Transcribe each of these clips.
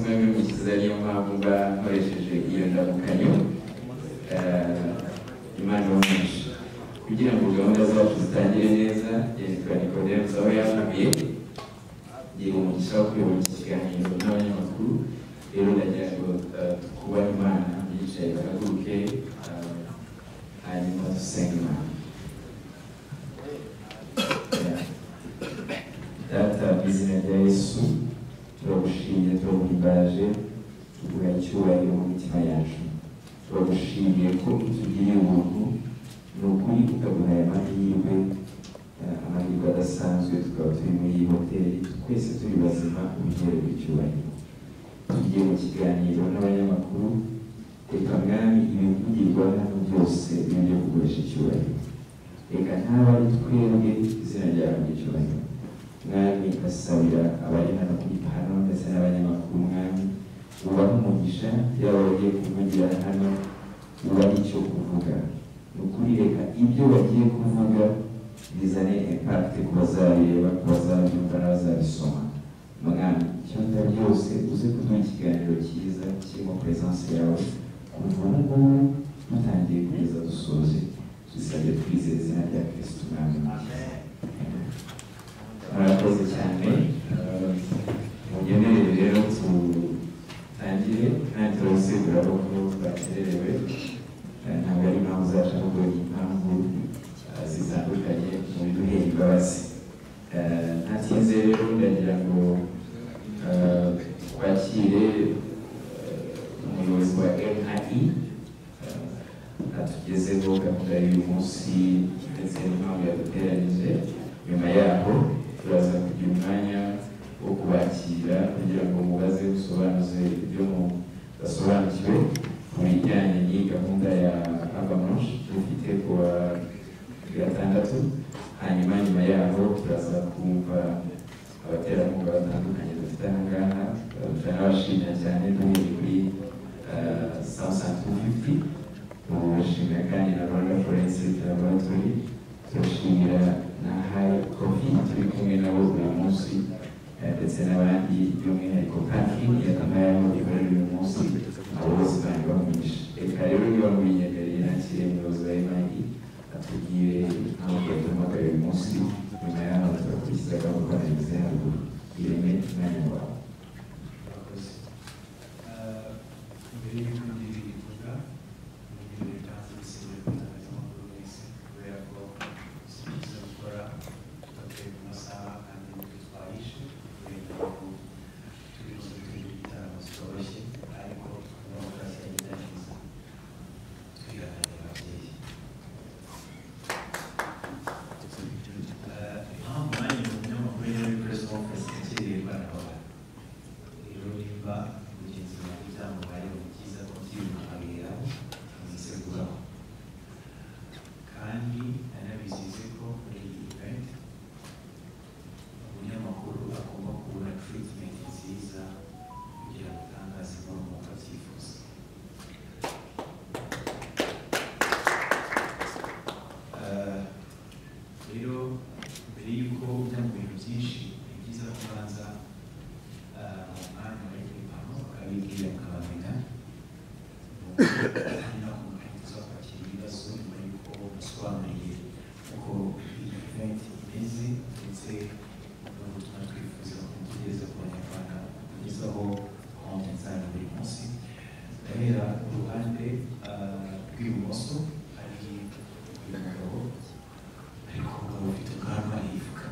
mwebwe mukiza ariyo mpamvu mba nkoresheje iyo ndamukanyo Imana umugisha kugira ngo gahunda zacu zitangire neza. Yitwa Nicodemus aho yavuye ngiye umugisha wo kuyobora iki kiganiro n'abanyamakuru. Rero ndagira ngo twubahe Imana yicaye baraguruke hanyuma dusenge Imana. Data mu izina rya Yesu turagushimye, turaguhimbaje, tuguha icyubahiro mu mitima yacu. Turagushimiye ko utugiriye ubuntu, ni ukuri ukaduhaye amahirwe adasanzwe, tukaba turi muri iyi hoteli twese turi bazima, ubihererwe icyubahiro. Tugiye mu kiganiro n'abanyamakuru, reka mwami ibivugirwa hano byose bibe kugurisha icyubahiro. Reka ntaba ari twebwe, izina ryawe ry'icyubahiro. Mwami asabira abari hano kuri hano ndetse n'abanyamakuru, mwami ubaha umugisha yaba bagiye kuvugira hano, ubaha icyo kuvuga. Ni ukuri reka ibyo bagiye kuvuga bizane impact ku bazareba, ku bazabyumva n'abazabisoma. Mwami icyonda byose uze kuduha ikiganiro cyiza kirimo presence yawe kuva ubu ngubu dutangiye kugeza dusoze. Dusabye twizeye izina rya Kristo Mwami. Murakoze cyane. Mugenderere rero tutangire kandi turasegura ko twakererewe. Ntabwo ari impamvu zacu, ahubwo ni impamvu zitandukanye mu biduhera imbabazi. Ntatinze rero ndagira ngo twakire umuyobozi wa MHI atugezeho gahunda y'uyu munsi ndetse n'impamvu yaduteranyije. Nyuma yaho turaza kugira umwanya wo kubakira kugira ngo mubaze musobanuze ibyo mudasobanukiwe ku bijyanye n'iyi gahunda ya Avalanche dufite ku wa gatandatu. Hanyuma nyuma yaho turaza kumva abaterankunga batandukanye dufite aha ngaha, turanabashimira cyane duhereye kuri Samsung 250, turashimira kandi na Rwanda Forensic Laboratory, turashimira na High Coffee turi kumwe nabo uyu munsi, ndetse n'abandi by'umwihariko parking yakamaraho ikorera uyu munsi, abo bose kandi bamugisha. Reka rero niba mubinyemereye nakire umuyobozi wa MHI atubwire aho duhamagaye uyu munsi. Nyuma yaho tugakurikiza gahunda twagize haruguru. Ireme umwanya wawe. Mbere y'uko ndivuga mugihe cyangwa se n'abanyamakuru mwese kubera ko sibiza gukora tugatera ku masaha kandi twitwarishe kubera ko turi kugira igitaramo kitoroshye, ariko demokarasi yagerageza twihanganira ababyeyi. Impamvu nanjye mu binyamakuru rero muri press conference yakiriye barahora rero nimba mugenzi wawe byamubaye ni byiza ko byiyumviraho muziseguraho, kandi anabizeze ko muri iyi event umunyamakuru agomba kubona treatment nziza kugira ngo atangaze inkuru nk'uko abyifuza. Rero mbere y'uko ujya mu bintu byinshi ni byiza kubanza umwanya bari kuri pano bakabibwira mukabamenya, naho mukaza kwakira ibibazo nyuma y'uko musobanuriye uko iyi event imeze ndetse n'ubutumwa twifuza kugeza ku banyarwanda, kugezaho content zayo buri munsi. Ndahera ku ruhande rw'ibumoso hari uyu mugabo, ariko umugabo ufite ubwanwa yifuka.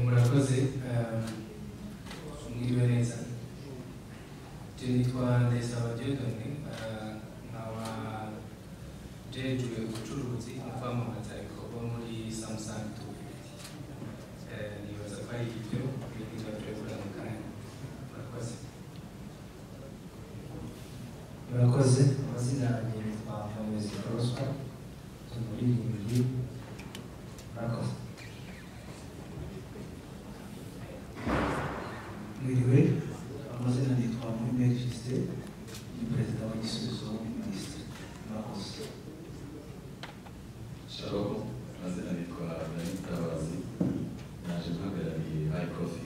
Murakoze, mwiriwe neza. Je nitwa Ndayisaba Dieudonné, nkaba jejwe ubucuruzi no kwamamaza ibikorwa muri Samsung 250. Nibaza ko ari ibyo ibindi turakora mu kanya. Murakoze. Murakoze. Amazina yanjye nitwa Mpamwezi Prosper, umuririmbyi. Murakoze. Mwiriwe, amazina nitwa Muhimeri Justin, ni perezida wa Gisubizo Minisitiri. Murakoze. Shalom, amazina nitwa Dani Tabazi, naje guhagarariye High Coffee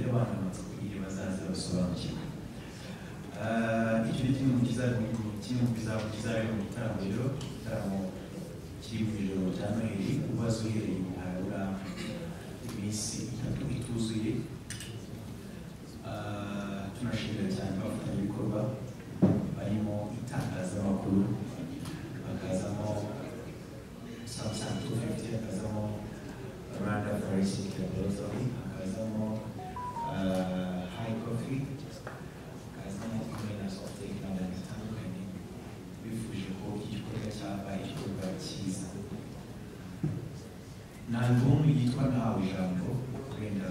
abana amatsiko igihe bazaza basobanukirwa. Icyo ni kimwe mu kizabera mu gitaramo rero, igitaramo kiri mu ijoro rya Noheli, ubaza uhereye harabura iminsi 3 ituzuye. Tunashimira cyane abafatanyabikorwa barimo itangazamakuru, hakazamo Samsung 250, hakazamo Rwanda Forensic Laboratory, hakazamo High Coffee, hakazamo Winners of Technology zitandukanye, bifuje ko igikorwa cyaba igikorwa cyiza. Na album yitwa Nahawe Ijambo, wenda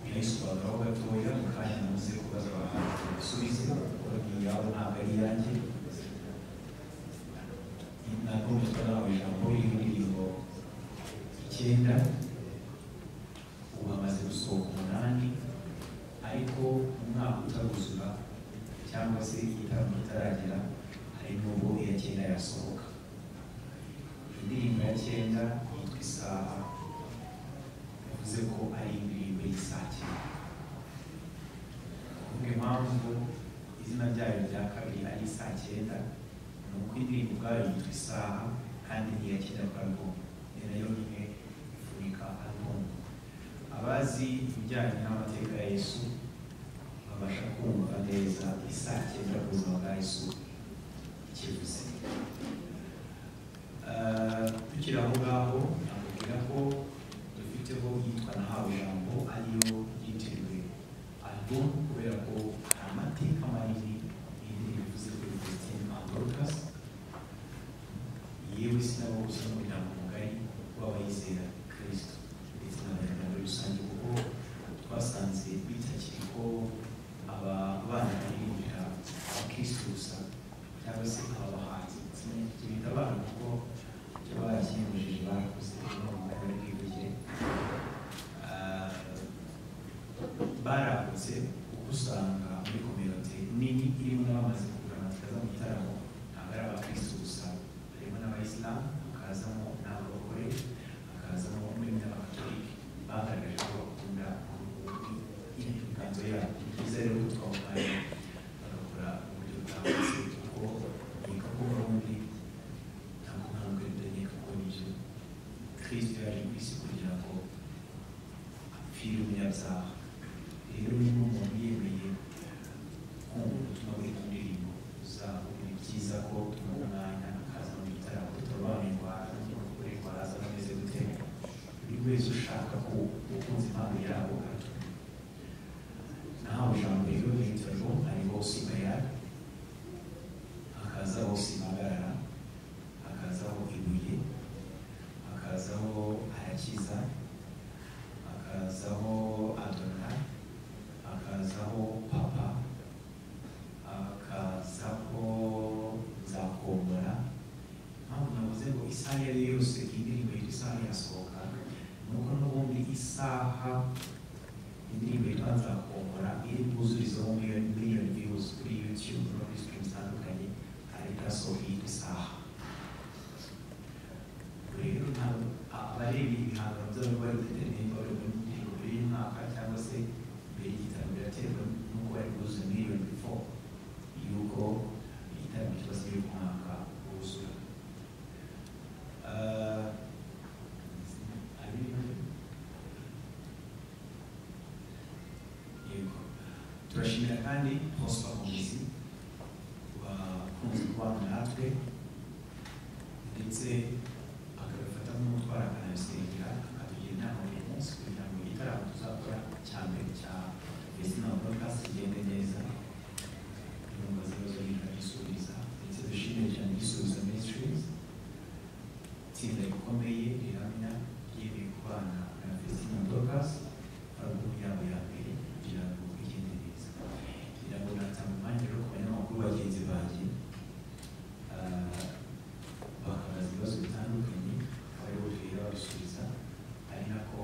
yayisobanuraho gatoya mu kanya muze kubaza ibisubizo kuko yabo ntabwo ari iyanjye. Na album yitwa Nahawe Ijambo iriho indirimbo 9, ubu hamaze gusohoka 8, ariko mu mwaka utaguzura cyangwa se igitaramo kitaragera hari n'ubwo iya 9 yasohoka. Indirimbo ya 9 yitwa Isaha, bivuze ko ari indirimbo y'isaha 9. Kuvuga impamvu izina ryayo rya kabiri ari Isaha 9 ni uko indirimbo ubwayo yitwa Isaha kandi ni iya 9 kwa album, ni nayo nyine ifunika album. Abazi ibijyanye n'amateka ya Yesu babasha kumva neza Isaha 9 ku buzima bwa Yesu ikivuze. Tukiri aho ngaho nakubwira ko dufiteho yitwa Nahawe Ijambo, ariyo yitiriwe album kubera ko hari amateka manini y'indirimbo bivuze kuri Christine Dorcas, yewe sinabo gusa n'umuryango mugari w'abayizera Kristo ndetse n'abanyarwanda muri rusange, kuko twasanze bitakiri ko abana baririmbira abakristo gusa cyangwa se abahanzi tubita abana kuko icyo barakiyemujije barakoze n'umugabo ari kwivugire. Baragutse kuko usanga muri kominote nini irimo n'abamaze kugura amatikaza mu gitaramo ntabwo ari abakristo gusa, harimo n'abayisilamu, hakazamo n'abagore, hakazamo n'abakatolike bagaragaje ko bakunda inganzo yabo. Ni byiza rero ko twawuhaye bagakora uburyo bwagutse, kuko reka ko ubundi ntabwo ntabwo ndageka ko nibyo Kristo yaje ku isi kugira ngo apfire umunyabyaha. Rero niba umuntu yemeye kumva ubutumwa buri mu ndirimbo zabo, ni byiza ko tumuha umwanya akaza mu gitaramo, turabanirwa n'umukorerwa aza ameze gute, buri wese ushaka ko ukunze impano yabo aratumva. Nahawe Ijambo rero hejuru hariho Simayari, hakazaho Simagarara, hakazaho Ibuye, hakazaho Arakiza, hakazaho Adona, hakazaho Papa, hakazaho Nzakomora. Mpamvu navuze ngo isaha iyo ari yo yose indirimbo yitwa Isaha yasohoka, nuko n'ubundi isaha indirimbo yitwa Nzakomora iri bwuzurizeho miliyoni views kuri YouTube no kuri stream zitandukanye, ariko yasohoka yitwa Isaha. Rero abareba ibihangano byabo bari gutegereza bari mu ndirimbo y'umwaka cyangwa se mbere y'igitaramo biraterwa n'uko bari bwuzuye miliyoni before yuko igitaramo cyose biri ku mwaka wuzura. Turashimira kandi Prosper Muhizi wakunze kubana natwe ndetse akabifata nk'umutwaro akanabisengera akatugira inama buri munsi kugira ngo igitaramo tuzakora cya mbere cya Christine Dorcas kigende neza, ibibazo bigisubiza. Ndetse dushimire cyane Gisubizo Ministries, itsinda rikomeye rihamya ryemeye kubana na Christine Dorcas album yabo ya mbere kugira ngo igende neza. Kugira ngo natanga umwanya rero ku banyamakuru bagenzi banjye bakabaza ibibazo bitandukanye, abariho tuhera babisubiza, ari nako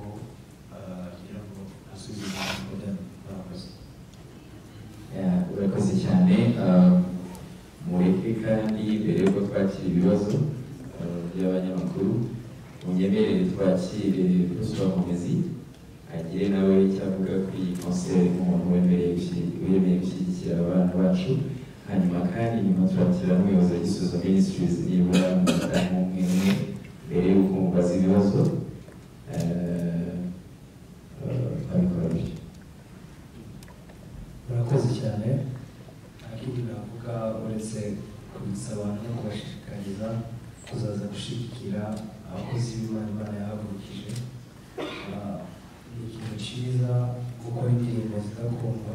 kugira ngo asubize barakoze. Urakoze cyane. Mureke kandi mbere yuko twakira ibibazo by'abanyamakuru munyemerere twakire Prosper Muhizi agire nawe icyo avuga kuri iyi konseri nk'umuntu wemeye gushyigikira abana bacu. Hanyuma kandi nyuma turakira n'umuyobozi wa Gisubizo Ministries nibura mu mudamu umwe mbere y'uko mubaza ibibazo babikora bityo. Murakoze cyane. Akindi navuga uretse kubitsa abantu no kubashishikariza kuzaza gushyigikira abakozi b'Imana Imana yahagurukije. Ni ikintu cyiza gukora indirimbo zigakundwa,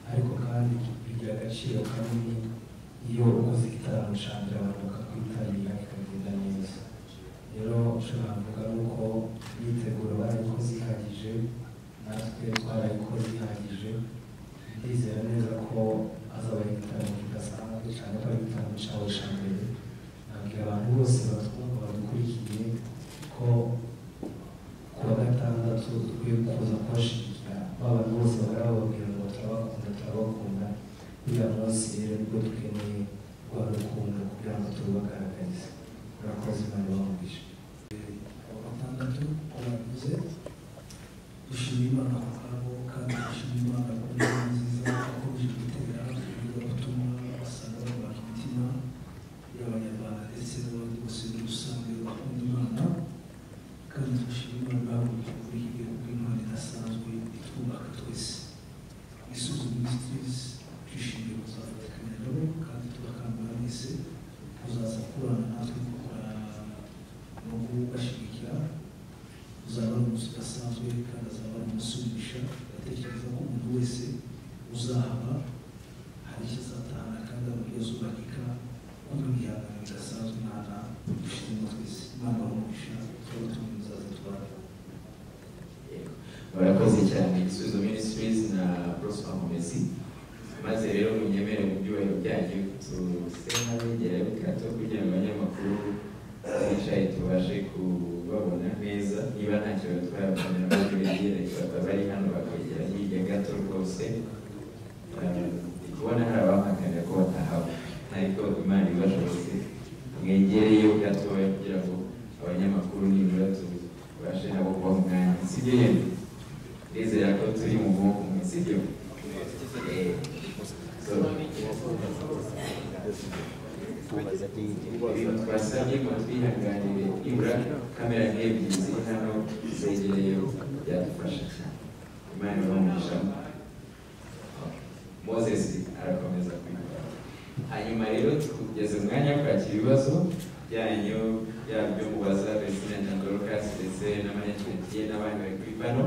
ariko kandi bigira agaciro kanini iyo ukoze igitaramo cya mbere abantu bakakwitabira kikagenda neza. Rero icyo navuga ni uko imyiteguro barayikoze ihagije, natwe twarayikoze ihagije. Ndizera neza ko azaba ari igitaramo kidasanzwe cyane ko ari igitaramo cyawe cya mbere. Nabwira abantu bose batwumva badukurikiye ko ku wa gatandatu dukwiye kuza kubashyigikira, abantu bose bahora bababwira ngo turabakunda. Uriya munsi rero nibwo dukeneye rwa rukundo kugira ngo turubagaragarize. Murakoze, Imana ibamugishe. Ku wa gatandatu bavuze dushimira Imana ku bwabo kandi dushimira Imana ku neza nziza bakomeje gutera ubutumwa basanga babana imitima y'Abanyarwanda ndetse n'abandi bose muri rusange bakunda Imana, kandi dushimira Imana bavuye kuri iki gihugu Imana idasanzwe itwubaka twese. Gisubizo Ministries twishimiye kuzafatikanya nabo kandi tubakangurira mwese kuzaza kurana natwe no kubashyigikira. Uzaba ari umunsi udasanzwe kandi azaba ari umunsi w'umugisha. Ndatekereza ko umuntu wese uzahaba hari icyo azatahana kandi ari uburyo azubakika n'ibihangano bidasanzwe. Imana dushimira twese, Imana ibamugisha, twaba tumwe muzaza twara. Barakoze cyane Gisubizo Ministries na Prosper Nkomezi. Maze rero munyemere mu byubahiro byanyu tuse n'abegera gato kugira ngo abanyamakuru bicaye tubashe kubabona neza. Niba nta kibazo twababonera muri begere bakaba bari hano bakegera hirya gato rwose. Kubona hari abahakana ko batahaba, ariko Imana ibashobotse mwegereyo gatoya kugira ngo abanyamakuru nibura tubashe nabo kuba mu mwanya. Sibyo yemwe? Ndizera ko turi mu bwoko umwe, sibyo? Ibintu twasabye ngo twihanganire nibura kamera nk'ebyiri ziri hano zegereyo byadufasha cyane. Imana ibamugisha. Moses arakomeza kwikora. Hanyuma rero tugeze umwanya wo kwakira ibibazo byanyu, byaba byo mubaza Bettina na Dorcas ndetse n'abanyakinnyi n'abandi bari kuri pano.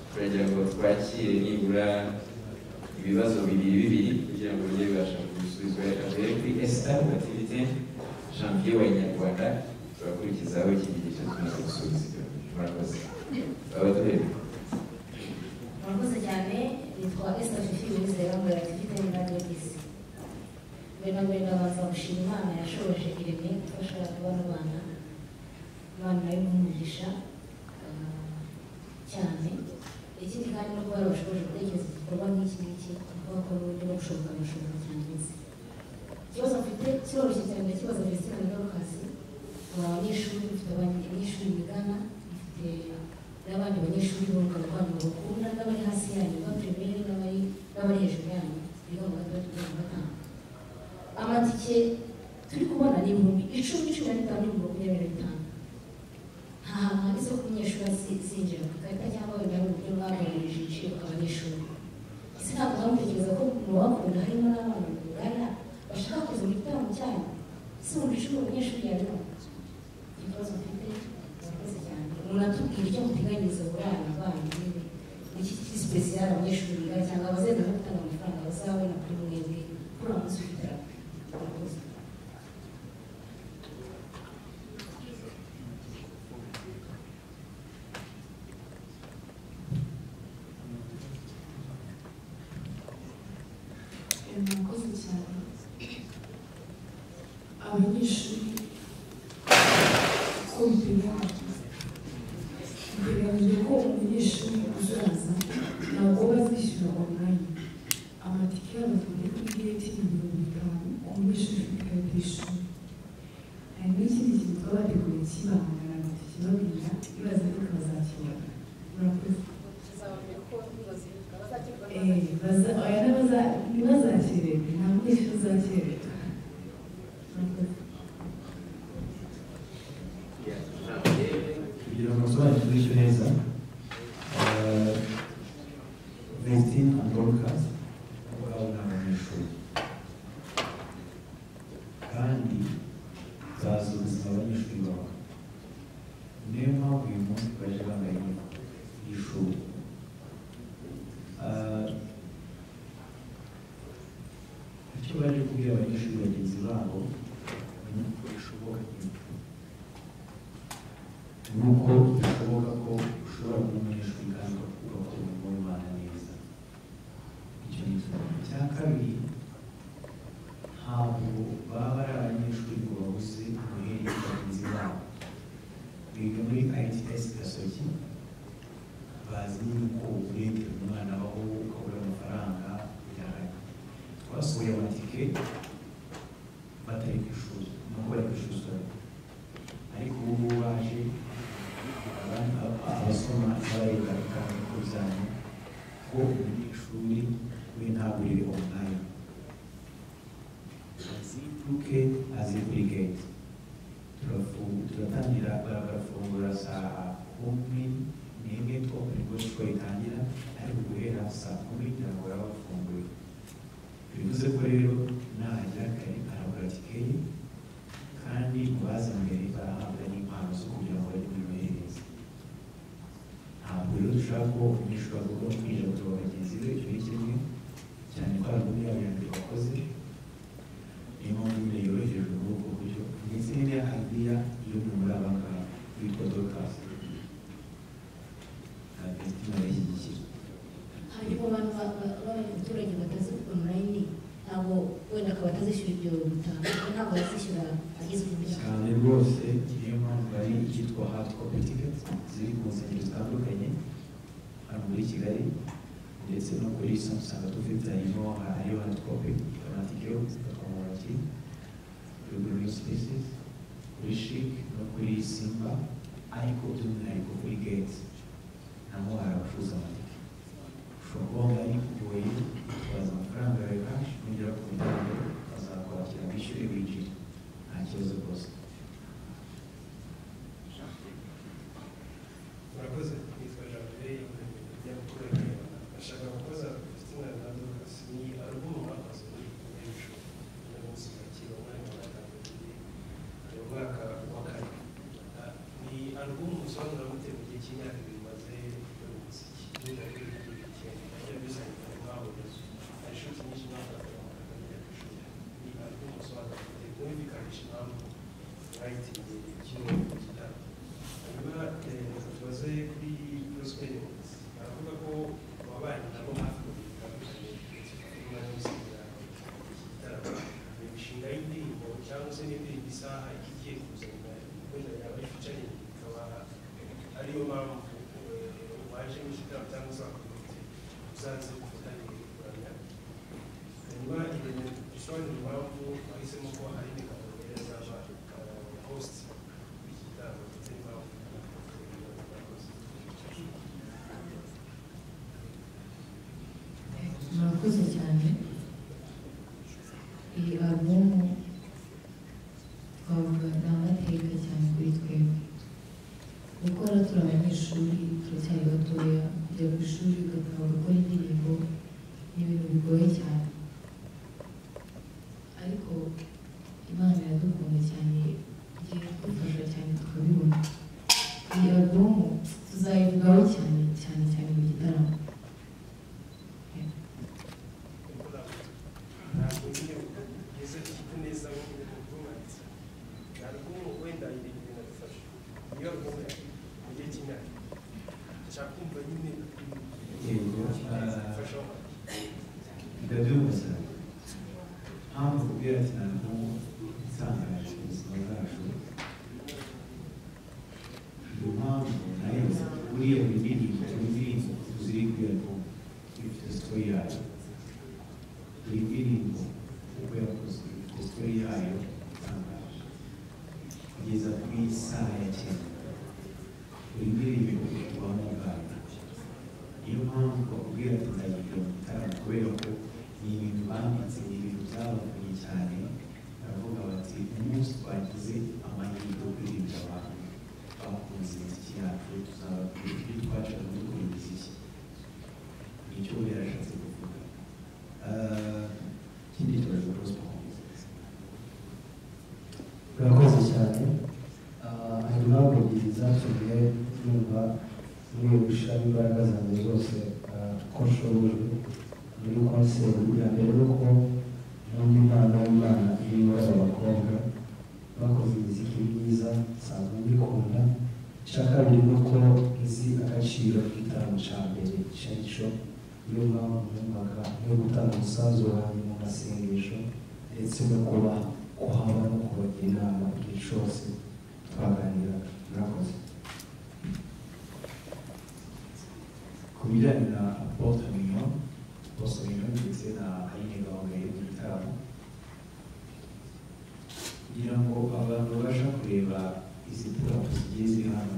Turagira ngo twakire nibura ibibazo bibiri kugira ngo bijye bibasha gusubizwa. Reka mbere kuri Esther Activité Janvier wa Inyarwanda, turakurikizaho iki gice tumaze gusubiza. Murakoze. Abaturage. Murakoze cyane. Nitwa Esther Fifi Uwizera muri Activité y'Inganda y'Isi. Mbere na mbere ndabanza gushima Imana yashoboje ireme gufasha abana bana. Imana nayo umugisha cyane. Ikindi kandi no kuba barashoboje gutekereza igikorwa nk'iki ngiki, kuvuga ko n'uburyo bwo gushoboka birashoboka cyane ndetse. Ikibazo mfite kiroroshye cyane, ndakibaza Bettina na Dorcas. Abanyeshuri bafite abanyeshuri bigana, bafite n'abandi banyeshuri b'urungano rwanyu bakunda n'abari hasi yanyu ba primaire n'abari hejuru yanyu biga mu gatandatu no mu gatanu. Amatike turi kubona ni 10,015. Nta hantu handitse ko umunyeshuri zinjira ku ikarita cyangwa wenda ari uburyo mwagabanirije ibiciro abanyeshuri. Ese ntabwo mutekereza ko mu bakunda harimo n'abana bungana bashaka kuza mu gitaramo cyanyu? Ese mu biciro abanyeshuri yarimo ikibazo mfite. Murakoze cyane. Umuntu atubwira icyo muteganyiriza burana banyu n'iki spesial abanyeshuri biga cyangwa abazenda no gutanga amafaranga bazabona kuri mwebwe kuri umunsi w'igitabo. Murakoze. Murakoze cyane. Abanyeshuri ko biteganyijwe ko umunyeshuri uzaza ntabwo bazishyura online. Amatike yabo kuri gate ni 50,000 ku munyeshuri ufite ikarita y'ishuri. Hari n'ikindi kintu twabateguriye kibahangana amatike babwira ibaza ariko bazakibona. Murakoze. ntibazakererwe nta munyeshuri uzakererwa kugira ngo nsobanukirwe icyo neza Vestine and Dorcas ubwabo ni abanyeshuri kandi bazi ubuzima abanyeshuri babo niyo mpamvu uyu munsi baje bambaye y'ishuri icyo baje kubwira abanyeshuri bagenzi babo ni uko bishoboka nuko bishoboka ko ushobora kuba umunyeshuri kandi ugakora umurimo w'Imana neza. Icyo ni ikintu cya kabiri, ntabwo baba ari abanyeshuri ngo babuze ubuhere bagenzi babo. Biga muri ITS Gasogi, bazi yuko urebye umwana abaho ukabura amafaranga birahari. Twasohoye amatike batari ku ishuri, nuko bari ku ishuri, ariko ubu baje abasoma bareba ikanzu zanyu ko umunyeshuri we ntaburi online aziduke azi kuri gate turatangira barafungura saa 11 two nibwo shiko itangira ariko guhera saa 10 kugira ngo bafunguye bivuze ko rero nahagera kare arabura tike ye kandi baza mbere barahabwa n'impano zo kugira ngo bajye kubibahereza. Ntabwo rero dushaka ko umunyeshuri agomba kwinjira kugira bagenzi be, icyo ni kimwe cyane ko hari ubundi yabo yambere bakoze, niyo mpamvu nyine yorohejwe muri ubwo buryo ndetse n'iya idea iyo muri aba ngaba witwa Dorcas na Vestine arayishyigikira. hanyuma abantu b'abaturage batazi online ntabwo wenda akaba atazishyura ibyo bitanu ntabwo bazishyura agizwe n'ibyo cyane rwose, niyo mpamvu hari icyitwa hard copy tickets ziri ku nsengero zitandukanye hano muri Kigali ndetse no kuri Samsung dufite hariho hard copy amatike yo zifatwa mu ntoki kuri Green Spaces, kuri Chic no kuri Simba, ariko by'umwihariko kuri Gates naho hari abacuruza amatike. Ushobora kuba ngari kugoye utwaza amafaranga yawe cash nugera ku bitaro bazakwakira bishyure binjire nta kibazo rwose. Murakoze, nitwa Jean-Pierre y'abaturage bashaka gukoza Vestine na Dorcas ni album bakoze muri Ejo no munsi bakira umwanya wa gatanu mu mwaka wa kane. Ni album usobanura gute mu gihe cy'imyaka ibiri maze mu muziki niba kuri ibyo bisanga mwabona hari inshuti nyinshi n'abakora ni album usobanura gute mwumvikanisha impamvu mwayitinye kino gitaramo. Hanyuma tubaze kuri Gospel baravuga ko ababanye nabo hafi mu bintu bitandukanye umwanya w'isigira igitaramo imishinga y'indirimbo cyangwa se n'indirimbo isaha igiye kuzana wenda yaba ifitanye ikaba ariyo mpamvu waje mu gitaramo cyangwa se wakomite uzaze gufatanya kuramya. Hanyuma ibintu bisobanura impamvu bahisemo ko hari n'ikanomero zaba host igitaramo ndetse n'impamvu murakoze cyane. Iyi alubumu twavuga ni amateka cyane kuri twebwe. Gukora turi abanyeshuri turacyari batoya, kujya ku ishuri ugataha gukora indirimbo ni ibintu bigoye cyane, ariko Imana iradukunda cyane igiye kudufasha cyane tukabibona. Iyi alubumu tuzayivugaho cyane cyane cyane mu gitaramo. ntabwo nyine ugeze ufite neza nk'ubwubatsi ntabwo wenda iri ibintu bifasha iyo album mu gihe cy'imyaka nshaka kumva nyine bifasha ndabyumva mpamvu kubwira ati ntabwo isangaje ubuzima bwacu niyo mpamvu nayo buriya buri ndirimbo ziri kuri album ifite story yayo. Buri ndirimbo uko yakoze ifite story yayo itangaje kugeza kuri isaha ya cyenda. Buri ndirimbo ifite ubuhamya bwayo. Niyo mpamvu bakubwira ati ndagiye mu gitaramo kubera ko ni ibintu banditse, ni ibintu byabavuye cyane, baravuga bati umunsi twagize amahirwe yo kuririmba abantu bakunze imiziki yacu, tuzababwira ibyo twacaga muri dukora imiziki. Nicyo we yarashatse kuvuga. Ikindi kibazo Prosper. Urakoze cyane. Hari impamvu ebyiri zatumye numva nkwiye gushyiramo imbaraga zanjye zose ko nshoboye muri konseri. Ya mbere ni uko numva impano y'Imana iri muri aba bakobwa bakoze imiziki myiza, nsanzwe mbikunda. Icya kabiri ni uko nzi agaciro k'igitaramo cya mbere cy'icyo, niyo mpamvu numvaga yo gutanga umusanzu wanjye mu masengesho ndetse no kuhaba no kubagira inama igihe cyose twaganiraga. Murakoze. Ku bijyanye na Apotre Mignon ndetse na Aline Gahongayire mu gitaramo, kugira ngo abantu babasha kureba izi purapu zigiye ziri hano,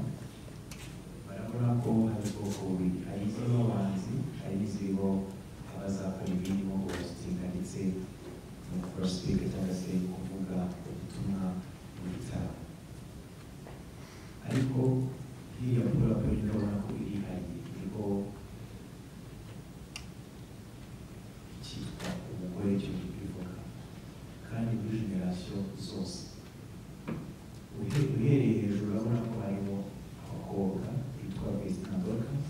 barabona ko hari ubwoko bubiri, hari iziriho abahanzi, hari n'iziriho abazakora ibirimo guhositinga ndetse no gukora sipika cyangwa se kuvuga ubutumwa mu gitaramo. Ariko iriya purapu urabona ko irihariye, iriho icyitwa umugore cyo bivuga, kandi muri generasiyo zose. Uhereye hejuru urabona ko harimo abakobwa bitwa Vesta na Dorcas,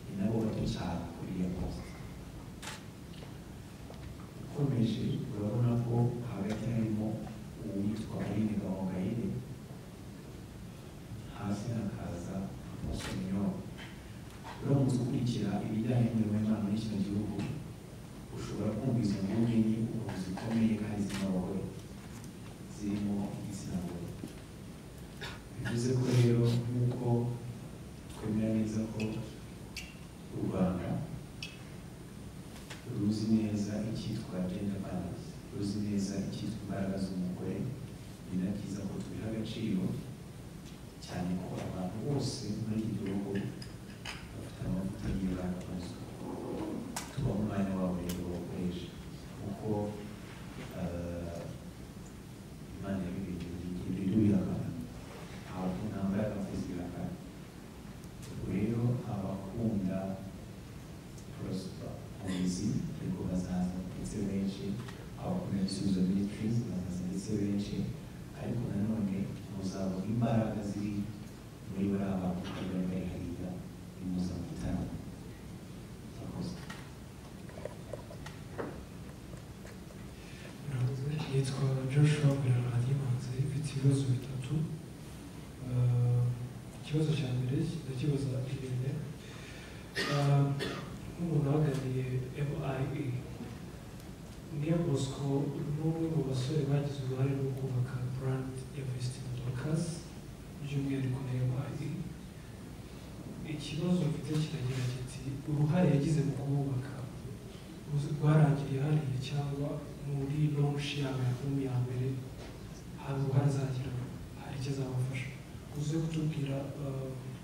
ni nabo bato cyane kuri iyo posta. Ukomeje urabona ko hagati harimo uwitwa Aline Gahongayire, hasi hakaza Apotre Mignon. Uramutse ukurikira ibijyanye n'imirimo y'Imana muri kino gihugu, ushobora kumva izo nkuru nini ukuntu zikomeye kandi zirimo abagore, zirimo igitsina gore. Bivuze ko rero nk'uko twemera neza ko u Rwanda ruzi neza icyitwa gender balance, ruzi neza icyitwa imbaraga z'umugore, ni na byiza ko tubiha agaciro cyane ko abantu bose muri iki gihugu bafite amavuta y'ibanga mazu, tuba mu mwanya wabo rero bawukoresha kuko Imana yabibiragana, ntabwo nta mbaraga mfite ziragana. Ubwo rero abakunda Prosper Muhizi ariko bazaza ndetse benshi, abakunda Ibisubizo Ministries bazaza ndetse benshi, ariko nanone muzabona imbaraga ziri muri bariya bantu bari bari hariya bimuza mu gitaramo. Nitwa Joshua Muradimanzi, mfite ibibazo bitatu. Ikibazo cya mbere ndakibaza Irene, nk'umuntu uhagarariye MIE, Niyo Bosco n'umwe mu basore bagize uruhare rwo kubaka brand ya Vesta na Dorcas, by'umwihariko na MIE. Ikibazo mfite kiragira kiti, uruhare yagize mu kububaka rwarangiriye hariya cyangwa muri launch yabo ya mbere hari uruhare azagira, hari icyo azabafasha? Uze kutubwira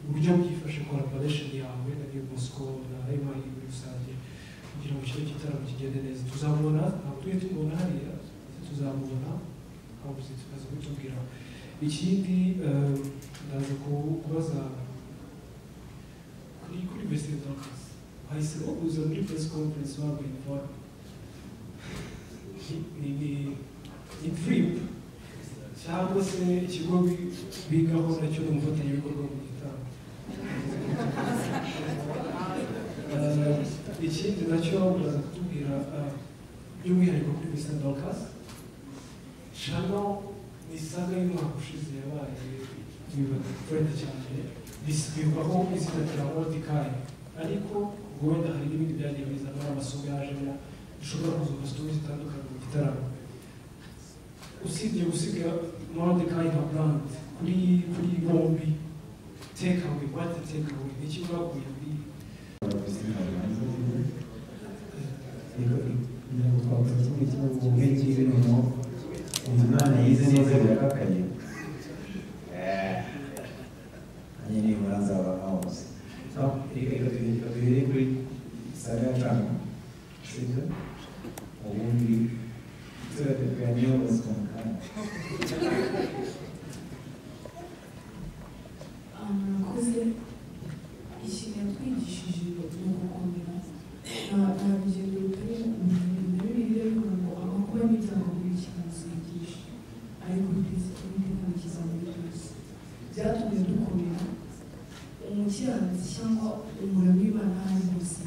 uburyo bwifashe collaboration yawe na Niyo Bosco na MIE muri rusange kugira ngo kino gitaramo kigende neza. Tuzamubona, ntabwo tujye tumubona hariya, tuzamubona aho tukaza kutubwira. Ikindi ndaza kubaza kuri Vesta na Dorcas, bahise bahuza muri press conference wabwo informe ni trip cyangwa se ikigo bigaho nacyo ni umufatanyabikorwa mu gitaramo. Ikindi nacyo baraza kutubwira by'umwihariko kuri Vesta na Dorcas, Chanel ni saga y'umwaka ushize yabaye bibakorera cyane, bisubirwaho izina rya Mordecai, ariko wenda hari n'ibindi byagiye bizana amasomo yajemo bishobora kuzuba stories zitandukanye mu gitaramo. Usibye gusiga Mordecai nka brand kuri bombi, take away, what the take away, ni iki baguye kuri umwana yize neza birakakaye, nyine muranza aba hose. Reka duhere kuri saga ya Chanel. sibyo ubundi turateganya bose mu kanya murakoze ikintu yatwigishije ni ugukomera nta rugendo rutari ubumenyi na bibiliya bivuga ngo amakuba n'ibyago by'ikibazo yigisha ariko ntibikurikiza muri byose byatumye dukomera umukiranutsi cyangwa umurimo w'Imana aho ari hose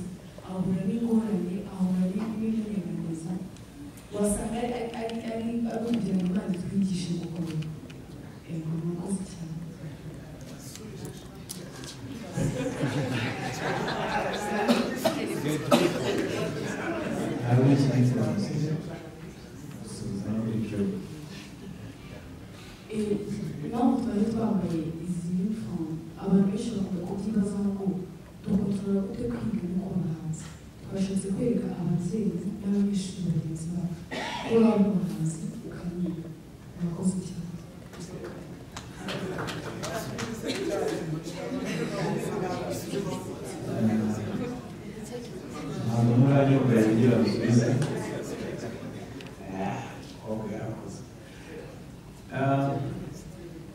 ahura n'ingorane ahura n'ibimurenganeza wasanga ari ukugira ngo Imana itwigishe gukomera murakoze cyane hari n'ikindi kibazo gusubiza no kuri cyo impamvu twari twambaye izi uniform abantu benshi bakunda kubyibazaho ngo dukontorora gute kwiga no kubona hanze twashatse kwereka ababyeyi n'abanyeshuri bagenzi babo ko waba umuhanzi ukaniga murakoze cyane ntabwo muranyumva yagira bisubize ahubwo yarakoze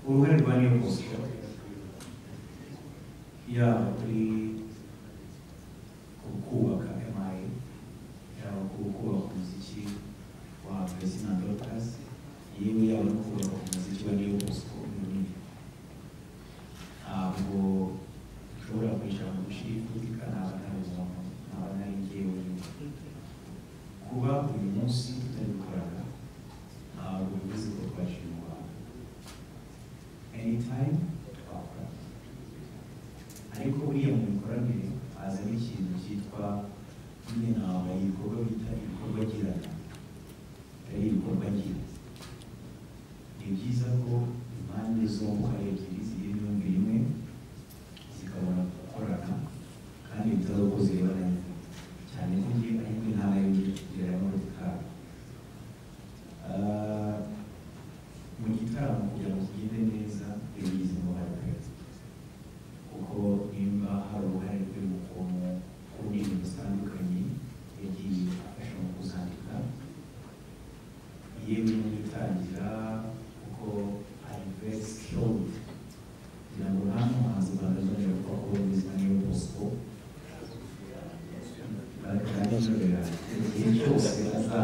uruhare rwa niyo bosco yaba kuri kubaka MI yaba kubaka umuziki wa Christina Dorcas yewe yaba no kubaka umuziki wa niyo bosco munini ntabwo ushobora kwicara mu gushyikirizwa n'abantu n'abanarigewe kuba uyu munsi tutari gukorana ntabwo bivuze ko twashyira umuhanda anytime twakora ariko buriya mu mikoranire hazamo ikintu cyitwa nyine ntabwo ibikorwa bita ibikorwa girana atari ibikorwa gira ni byiza ko impande zombi ari ebyiri ziri imyumvire imwe zikabona gukorana kandi bitari uko zirebana cyane ko ngiye ariko intara y'ugira n'urutikaru mu gitaramo kugira ngo kigende neza bigize umubare kwezi kuko nimba hari uruhare rwe mu kuntu ku ndirimbo zitandukanye yagiye afasha mu kuzandika yewe no gutangira kuko ari very skilled kugira ngo nta muhanzi u Rwanda azongera kuba ko ubuzima niyo bosco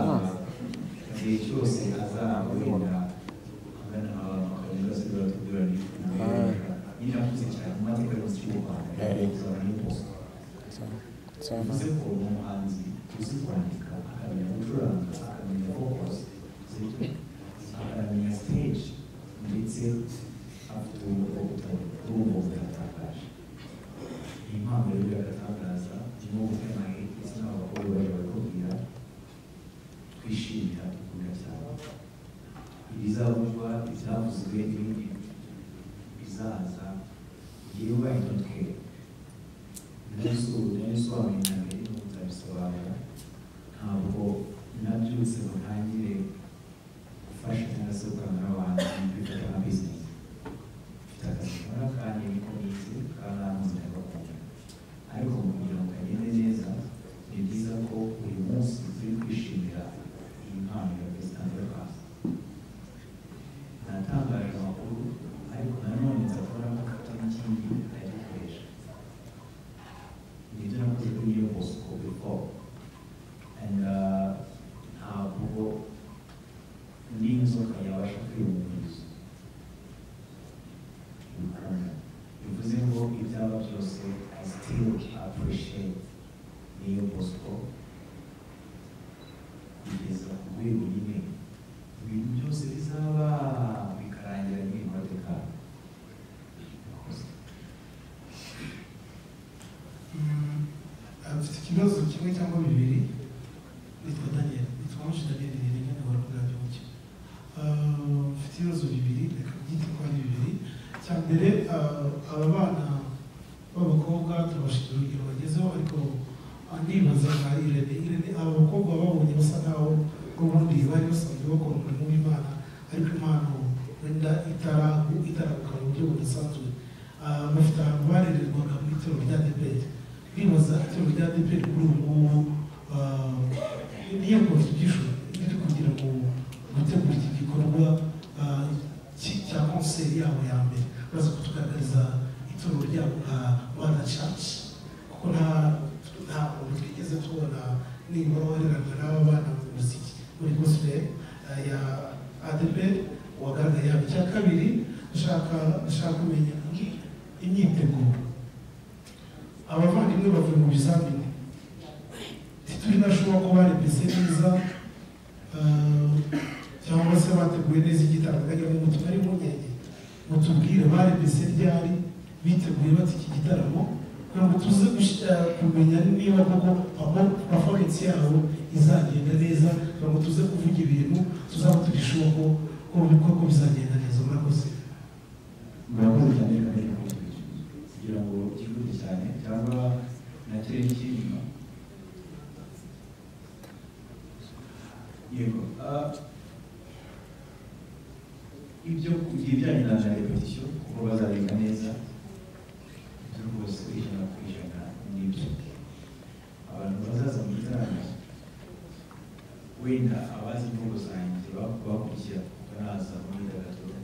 igihe cyose azaba wenda angana abantu bose baratubwira nyine akuze cyane mu mateka yose y'u Rwanda kuzaba niyo bosco bivuze ko ni umuhanzi uzi kwandika akamenya gucuranga akamenya focus akamenya stage ndetse afite urumvo butatangaje ni impamvu rero y'agatangaza no gutemaye ndetse n'abakobwa bari bakubwira twishimira dukunda cyane ibizavugwa bizavuzwe n'ibindi bizaza yewe I don't care narisobanuye na mbere no kuzabisobanura ntabwo nabyutse ngo ntangire gufasha cyangwa se gukangurira abantu kwifata nka business mfite akazi nkora kandi niko nize kandi nta mpuzanya bakunda ariko kugira ngo kagende neza ni byiza ko uyu munsi turi kwishimira iyi mpano ya Christina Dorcas natangaje amakuru ariko nanone nzakora ko afite n'ikindi ayagikoresha nibyo nakoze kuri niyo bosco before and ntabwo n'inzoka yabasha kwiyumviriza bivuze ngo ibyaba byose I still appreciate niyo bosco kugeza ku rwego nyine ibintu byose bizaba bikarangira n'ibimoteka afite ikibazo kimwe cyangwa bibiri nitwa Daniel nitwa Mushi Daniel ni nyine wa rugaju muke afite ibibazo bibiri reka byite ko ari bibiri cya mbere aba bana b'abakobwa turabashije urugero bagezeho ariko ndibaza nka Irene aba bakobwa babonye basa nkaho n'ubundi bari basanzwe bakora umurimo w'Imana ariko impano wenda itaraguka mu buryo budasanzwe bafite ahantu barererwaga mu itorero rya Deperi bibaza itorero rya Deperi kuri ubu ngubu niyo contribution iri kugira ngo gutegura iki gikorwa cya konseri yabo ya mbere baza kutugaragariza itorero ryabo nka Rwanda Church kuko nta muntu twigeze tubona nibura wareranywe n'aba bana mu muziki muri gospel ya ADEPR wagaragaye hano. Icya kabiri ndashaka kumenya imyiteguro abavandimwe bavuye mu bizamini tituri nashoboka ko barepese neza cyangwa se bateguye neza igitaramo kagira ngo tumare impungenge mutubwire barepese ryari biteguye bati iki gitaramo kugira ngo tuze kumenya niba koko performance yabo izagenda neza kugira ngo tuze kuvuga ibintu tuzaba turishoboka ko bizagenda neza. Murakoze. Murakoze cyane kandi kugira ngo kigute cyane cyangwa nakire ikintu yego ibyo ibijyanye na repetition kuko bazarenga neza ibyo rwose ijana ku ijana n'ibyo abantu bazaza mu gitaramo wenda abazi imvugo zanjye bakurikira banaza mu myidagaduro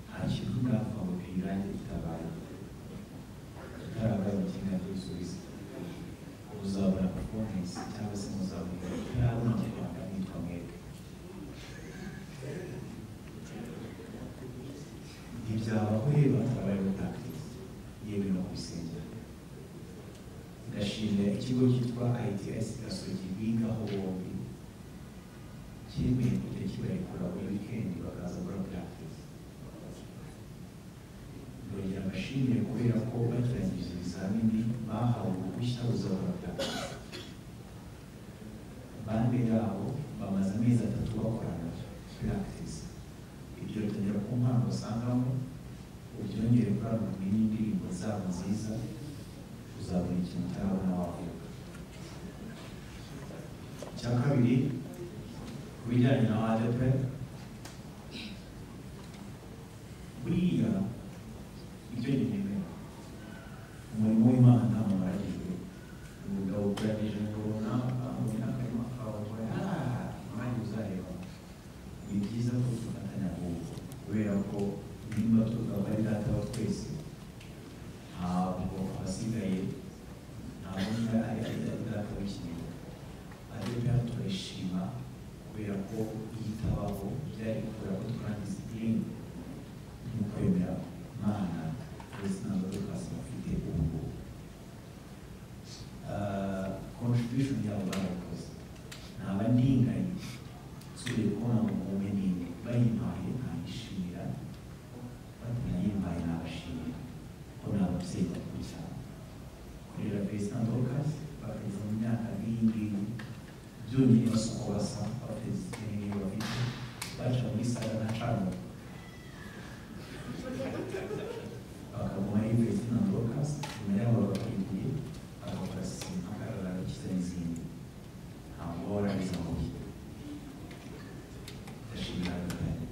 nta kintu napfa ngo irange ritabaye itarabaye mu kiganiro cy'ibisubizo uzabona performance cyangwa se muzabona yaba mu Rwanda nitwa mwebwe ntibyabaho reba hatabaye practice yewe no kubisengera. Ndashimira ikigo cyitwa ITS Gasogi bigaho bombi cyemeye kujya kibarekura buri weekend bakaza gukora practice. Ndongera mbashimire kubera ko bakirangije ibizamini bahawe uruhushya ruzakora practice. Bande yabo bamaze amezi 3 bakorana practice. Ibyo bitangira ku mpano basangamo ubyongere kuri abo n'indirimbo zabo nziza uzabona ikintu utarabona wavuga. Icya kabiri ku bijyanye na ADEPR buriya ibyo nyemera umurimo w'Imana nta muntu aragijwe umugabo ukuranije ngo runaka abona akarima kawe umwanya uzareba. Ni byiza ko dufatanya kubera ko nimba tugaba ari data wa twese ntabwo abasigaye ntabwo ari data w'ikintu. ADEPR turayishima kubera ko yitabaho byari kubera ko twarangiza idini mu kwemera Imana ndetse ntabwo twese bafite ubu contribution yabo barakoze ntaba ndinganye suriye kubona ngo mume nini bayimpaye nkayishimira batanayimpaye nabashimira ko ni ababyeyi bakuru cyane kurera President Dorcas bageze mu myaka nk'iyi byonyine basuko basa bafite bafite baca muri sala na cano bakaguma ari President Dorcas nyuma yabo bakayigiye bagakora sima akarara ikiza n'izindi ntabwo barabiza mu bihe ndashimira abagani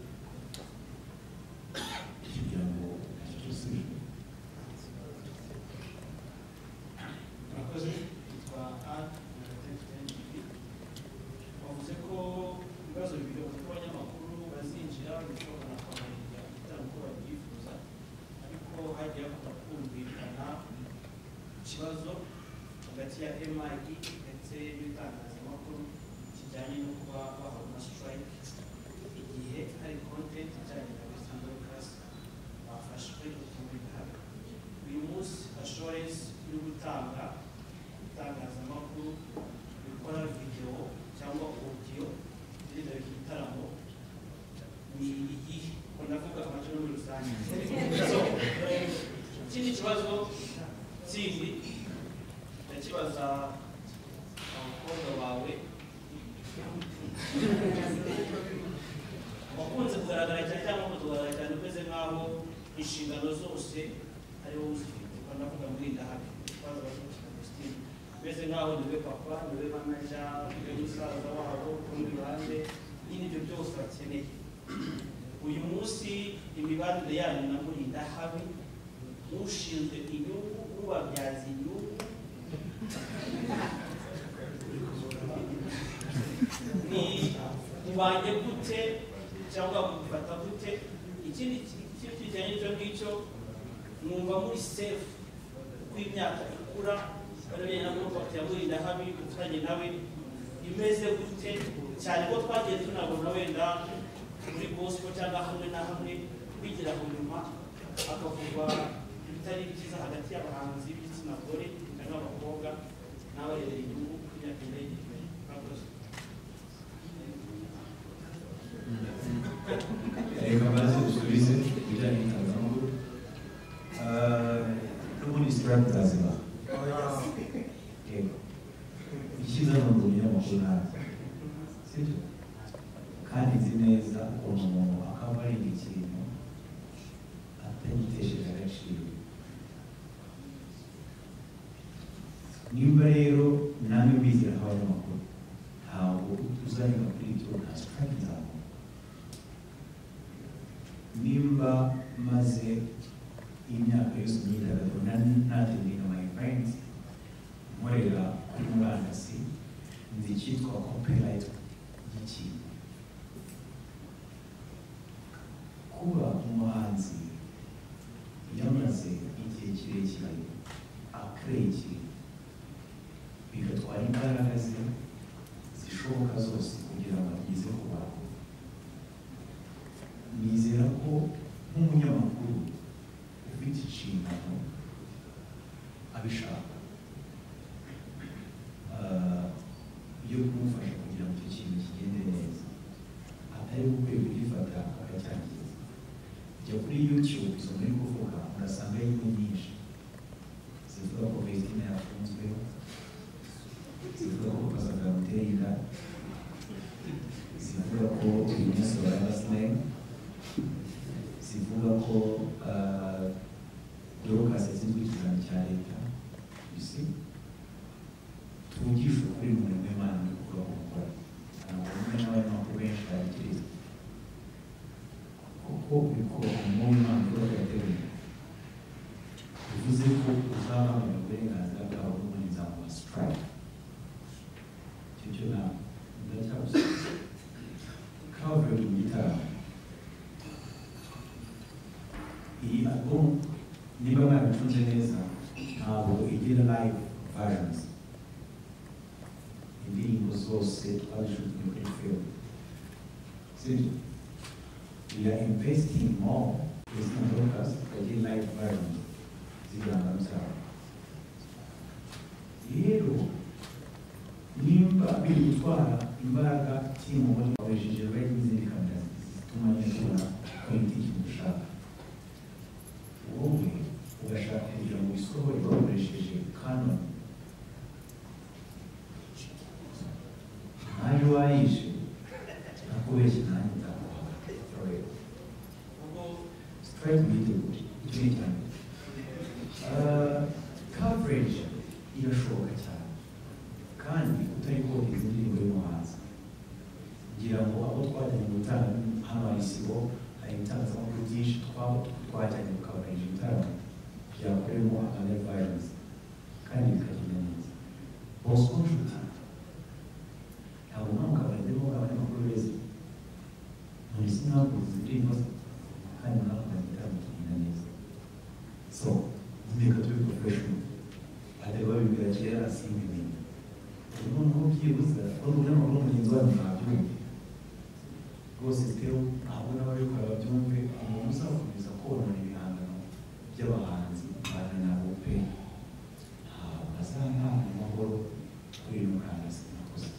kugira ngo icyo cyose murakoze. Yitwa bavuze ko ibibazo bibiri bavuze ko abanyamakuru bazinjira bishobora kwamamaza igitaramo uko babyifuza ariko hagiye hakunda kumvikana ikibazo hagati ya MIE ndetse n'itangazamakuru kijyanye no kuba bahawe na strike igihe hari content ijyanye na President Dorcas bafashwe kumvikana. Uyu munsi assurance yo gutanga itangazamakuru gukora video cyangwa audio ziriya igitaramo ni igihe ndavuga amajoro muri rusange. Ikindi kibazo kindi ndakibaza abakobwa bawe bakunze kugaragara cyane cyangwa kutugaragara cyane umeze nk'aho inshingano zose ariwo uzifite. Ndavuga muri ndahabi ikibazo bashobora Christine umeze nk'aho niwe papa niwe manager niwe musaza wabo ku rundi ruhande nyine ibyo byose bakeneye. Uyu munsi imibanire yanyu na Murinda habi ushinzwe inyungu ubabyaza inyungu mubanye gute cyangwa mufata gute ikindi kintu kijyanye n'icyo ngicyo mwumva muri safe uko imyaka ikura barabye na contact yamurinda habi ufitanye nawe imeze gute cyane ko twagiye tunabona wenda muri gospel cyangwa hamwe na hamwe bigira ku nyuma akavugwa ibitari byiza hagati y'abahanzi b'igitsina gore n'abakobwa n'abarerera inyungu imyaka irengeje reka maze usubize ibijyanye n'itangazamakuru n'ubundi sitirati zazima icyiza ni umunyamakuru ntazi sibyo kandi nzi neza ukuntu umuntu akaba ari ikintu atagitesheje agaciro nimba rero namwe bizera nk'abanyamakuru ntabwo uzanyura kuri ibyo nta sitirati zabo nimba maze imyaka yose imyidagaduro natendinga my friends nkorera kuri murandasi nzi icyitwa copyright y'ikintu kuba umuhanzi yamaze igihe kirekire akoreye ikintu bigatwara imbaraga ze zishoboka zose kugira ngo ageze ku bantu nizera ko nk'umunyamakuru ufite inshingano abishaka yo kumufasha kugira ngo icyo kintu kigende neza atari gukwiye kugifata akacyangiza jya kuri YouTube izo muri kuvuga urasanga inkuru nyinshi zivuga ko Vestina yafunzwe zivuga ko Pascal Mutera inda zivuga ko uyu munsi barabasine zivuga ko Dorcas yatsinzwe ikizami cya leta bisi tuvugisha ukuri mu murimo w'Imana uri gukora ku gukora ntabwo umwe n'abanyamakuru benshi babikiriza kuko uko umurimo w'Imana uri kuyategura bivuze ko uzabangamira uburenganzira bwawe n'umunyezamu wa strike icyo cyo ntabwo ndacyagusubiza coverage mu gitaramo iyi album niba mwabicunze neza ntabwo igira live versions indirimbo zose twazishutinye kuri film sibyo we are investing more with Dorcas tukagira live versions z'ibihangano byabo rero nimba biri gutwara imbaraga timu bakoresheje bari n'izindi kamera zituma nyakubona kwita ikintu ushaka wowe ugashaka kugira ngo isohore bakoresheje Canon naje wayishe nakubeshye nanjye ndakuha strike yitegure icyo ni cyane coverage irashoboka cyane kandi utari kohereza indirimbo y'umuhanzi ngira ngo abo twajyanye mu bitaramo hano hari isibo hari ibitangazamakuru byinshi twajyanye gukabarisha ibitaramo byakoremo live violence kandi bikagenda neza Bosco Nshuti ntabwo mwamukabarizeho abanyamakuru beza none sinakuze indirimbo kandi mwakoze ibitaramo kigenda neza so reka tube professional atari babibwira kera simba ibintu noneho byibuze ko umunyamakuru mugenzi wanyu ntabyumve rwose sitero ntabwo n'ababikora babyumve umuntu uzakomeza konona ibihangano by'abahanzi bana nabo pe ntabwo azana amahoro kuri ino murandasi nakoze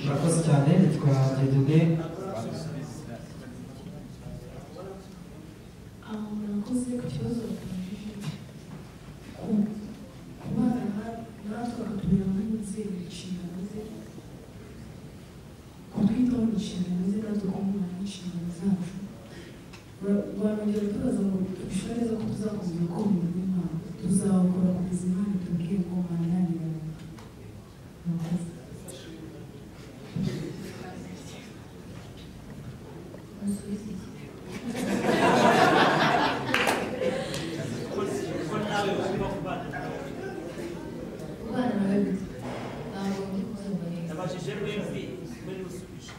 murakoze cyane nitwa Dedude murakoze ku kibazo bakubajije kubana natwe akatubera nk'inzego inshingano ze kutwitaho inshingano ze natwe kumubona n'inshingano zacu barongera tubaza ngo tubishobora neza ko tuzakomeza kumva n'Imana tuzakora kugeza Imana tubwiye ko mananira murakoze kubana ntabwo ndi kubyumva neza. Nabashije mwembi muri usubije.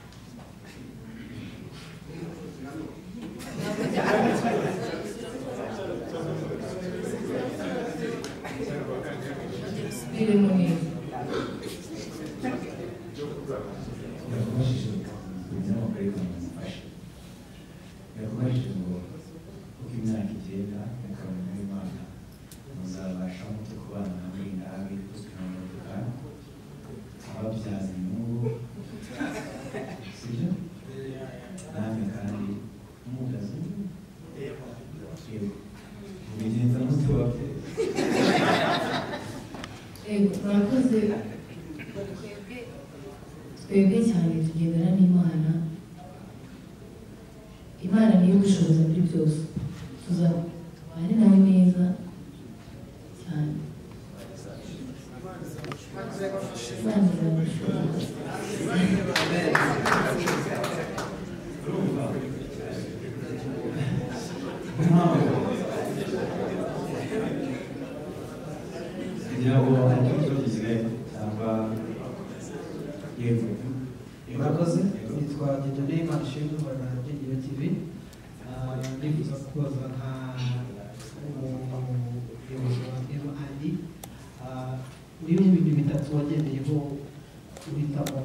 Subiremo neza. yakubajije ibinyamakuru bikamufasha, yakubajije ngo uko imyaka igenda mukabona n'Imana muzabasha mute kubana hamwe nabi tukanoroka ababyaza inyungu, sibyo? Namwe kandi mugaze yego mubigenza mute wabyeyi? Murakoze. Twebwe cyane tugendana n'Imana. Imana niyo gushoboza muri byose. Tuzabane nawe neza cyane. Imana izabashoboza. kugira ngo hari icyo gisigaye cyangwa yego. Murakoze. Nitwa Dieudonné Manishimwe ukorera na Byiringiro TV. Ndifuza kubaza nka umuyobozi wa M&D muri ibintu bitatu wagendeyeho uhitamo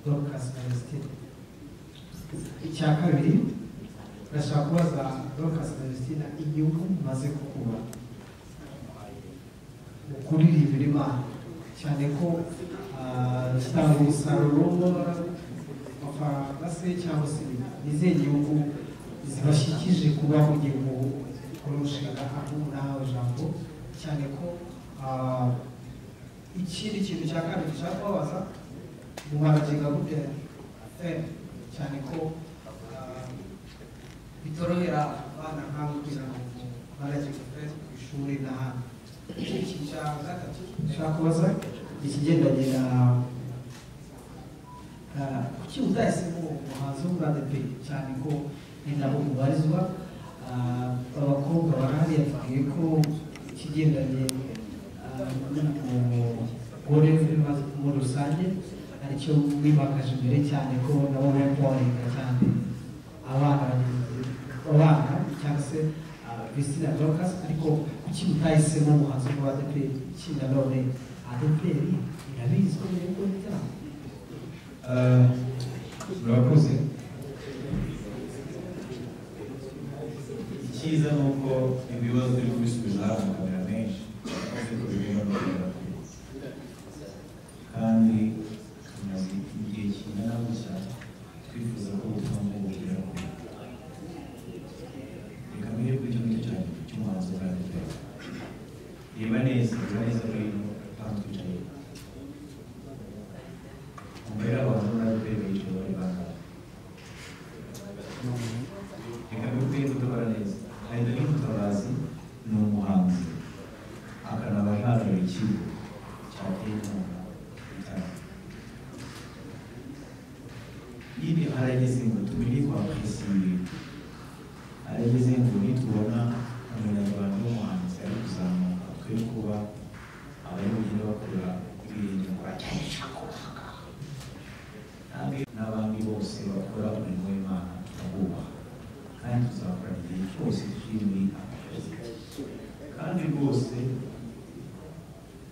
Dorcas na Ernestine. Icya kabiri ndashaka kubaza Dorcas na Ernestine inyungu mumaze kukuba mu kuririmbira Imana, cyane ko zitanga umusaruro amafaranga se cyangwa se izihe nyungu zibashyikije kuba mugiye mu kurushinga aho nawe ijambo, cyane ko ikindi kintu cya kabiri nshaka kubabaza mu maraginga gute cyane ko bitorohera abana nk'abo kugira ngo maraginga ku ishuri n'ahandi. Iki cya gatatu nshaka kubaza ikigendanye na kuki utahisemo umuhanzi wo muri ADP, cyane ko ni nabo mubarizwa. Abakobwa barahari yatubwiye ko ikigendanye n'umugore muri rusange aricyo wimakaje imbere, cyane ko nabo bemporinga cyane abana cyangwa se Christine Dorcas, ariko kuki utahisemo umuhanzi wo muri ADP? Ikindi nanone ADP irabizi ko muri gukora ibitaramo. Murakoze. Icyiza ni uko ibibazo biri kubisubiza amakamera menshi akoze ko bigomba kugera kure, kandi tumaze igihe kingana gutya twifuza ko ubutumwa bugera kure. Reka mbere kuri icyo ngicyo cyane cy'umuhanzi wa ADP. Reba neza rero hano twicaye mbere abantu n'ADP bicaye bari bangana. Reka mbere kudobara neza. Hari Mutabazi ni umuhanzi akanaba ahagarariye ikigo cyateye inkunga ibitaramo. Ibi harageze ngo tumenye kwa Priscille, harageze ngo nitubona umunyarwanda w'umuhanzi ari kuzamuka twe kuba abari bugende bakora ibintu n'abandi bose bakora umurimo w'Imana turabubaha, kandi tuzakora igihe cyose turi muri akazi. Kandi rwose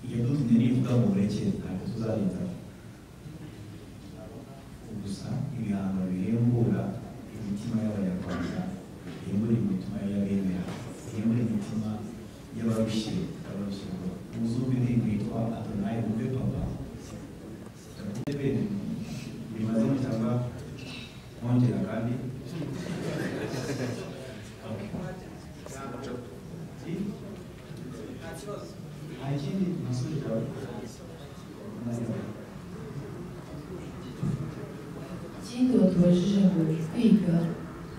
iyo dutumye nivuga mu burekere ntabwo tuzarinda gusa ibihangano bihembura imitima y'Abanyarwanda, bihembura imitima y'abemera, bihembura imitima y'abarushye umuzungu indirimbo yitwa Adonai Wumve Papa. Bimaze cyangwa mwongera kandi ikindi nasubiza ikindi batubajije ngo kwiga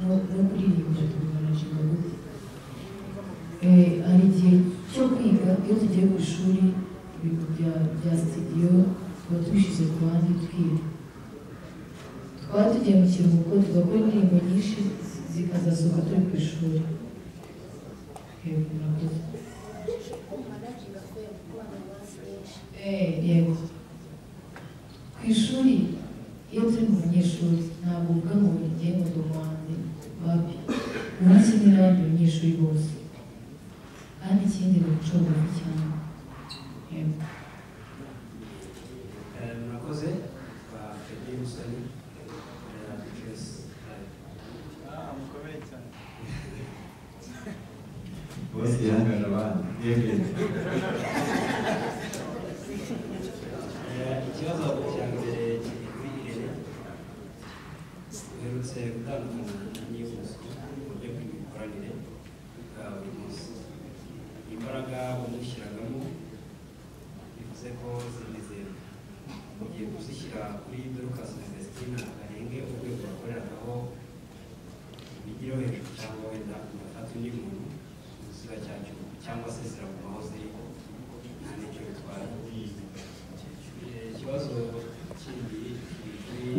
no kuririmba tubona nshinga gute. Hari igihe cyo kwiga iyo tugiye ku ishuri ibintu bya studio tuba tubishyize ku ruhande twiga, twaba tugiye mu kiruhuko tugakora indirimbo nyinshi zikazasohoka turi ku ishuri. Murakoze. yego ku ishuri iyo turi mu banyeshuri ntabwo uvuga ngo ngiye ngo ndi umuhanzi babi uba kimwe n'abandi banyeshuri bose kandi ikindi ni umuco mubi cyane yego murakoze Freddy Musoni mukomeye cyane bose yihangana abandi ikibazo cya mbere kiri kuri Irene uherutse gutandukana n'iyobozi mu buryo bw'imikoranire bwa buri munsi imbaraga wamushyiragamo bivuze ko zinizewe ugiye kuzishyira kuri Dorcas na Vestina arenge urwego bakoreragaho bigiraho hejuru cyangwa wenda ugafata undi muntu ziba cyacyo cyangwa se ziragumaho ziri nta n'icyo bitwaye ikibazo kindi kuri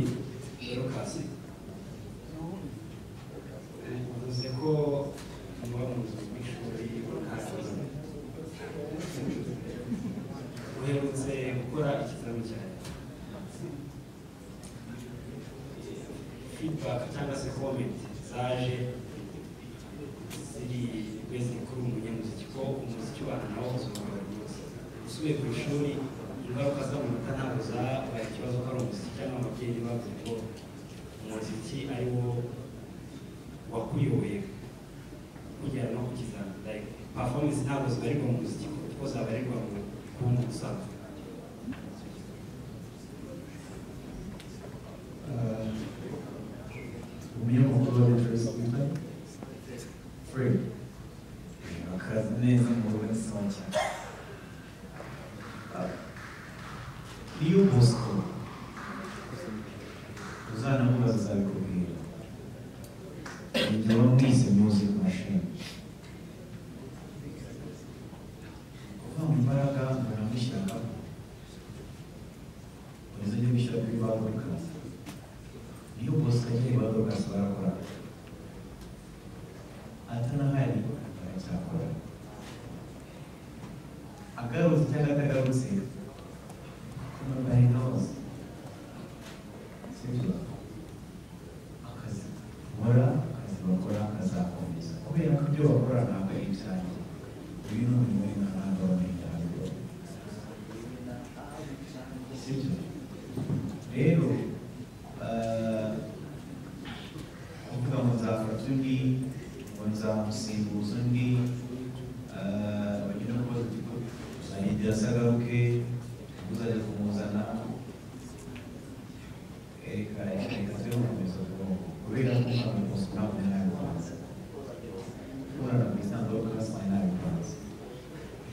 Dorcas uvuze ko muba mu nzu y'ishuri uherutse gukora ikizami cyawe feedback cyangwa se comment zaje ziri kwezi kuri umunyamuziki ko umuziki ubana nawo ubuzima bwa buri munsi usubiye ku ishuri ingaruka z'amanota ntabwo zabaye ikibazo ko ari umuziki cyangwa ababyeyi bavuze ko umuziki ari wo wakuyoboye kugera no ku kizami like performance ntabwo zibarirwa mu muziki kuko zabarirwa mu kuba ubusanzwe umunyamakuru wa Rejoice witwa Fred akazi neza mu rugo n'isima cyane iyo Bosco uzanamubaza azabikubwira igihe wamwise music machine kuva mu mbaraga baramushyiragaho uzajya gushyira kuri ba Dorcas iyo Bosco agiye ba Dorcas barakora atanahari baracyakora agarutse cyangwa atagarutse kumubari hose sibyo akazi bakora akazi bakora kazakomeza kubera ko ibyo bakora ntabwo ari ibyanjye uyu ni umurimo w'imana w'abanyarwanda sibyo rero kuvuga ngo nzafata undi ngo nzamusimbuza undi bagira ngo uzajya asagaruke uzajya kumuzana reka turi gukomeza kubera ko ntabwo rwose ntabwo ntabipanze kubona ku isanzwe ko hasi ntabipanze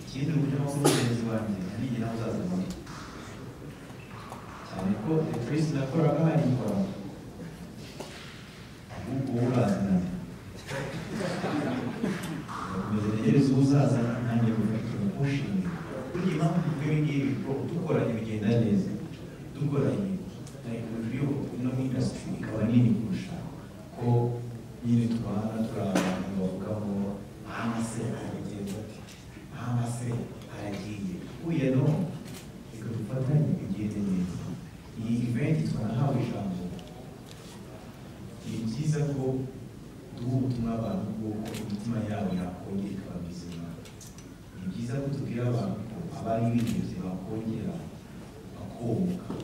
ikindi uburyo amakuru mugenzi wanjye n'igihe nawe uzazana cyane ko Chris nakoraga hari ikora ahubwo urazana ugakomeza tegereza uzazana nanjye gufatira ushinzwe burya impamvu tuvuga ibi ngibi ko dukoranye bigenda neza dukoranye uburyo ino industry ikaba nini kurusha ko nyine tubana turi abantu bavuga ngo amase aragenza ati amase aragiye uya no reka dufatanye bigende neza iyi event twanahawe ijambo ni byiza ko duha ubutumwa abantu bw'uko imitima yabo yakongera ikaba mizima ni byiza ko tubwira abantu ko abari bihebye bakongera bakomoka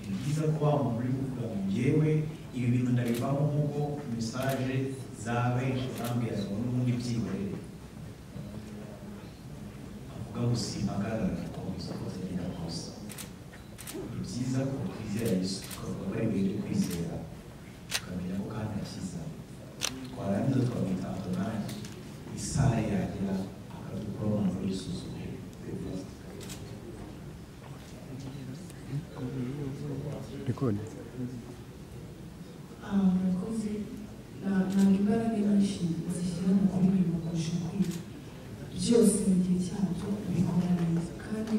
ni byiza ko wa muntu uri kuvuga ngo njyewe ibi bintu ndabivamo nk'uko mesaje za benshi bambwira ngo n'ubundi byihorere avuga ngo simpagarara gukomeza kuzagenda kose ni byiza ko twizera Yesu tukavuga ko ari ibintu kwizera tukamenya ko kandi akiza twarangiza twamwita Adonai isare yagera akadukora umuntu w'isuzumye Record. murakoze ntabwo imbaraga nyinshi zishyira mu kuririmba kurusha kwiga byose mu gihe cyabyo bikora neza kandi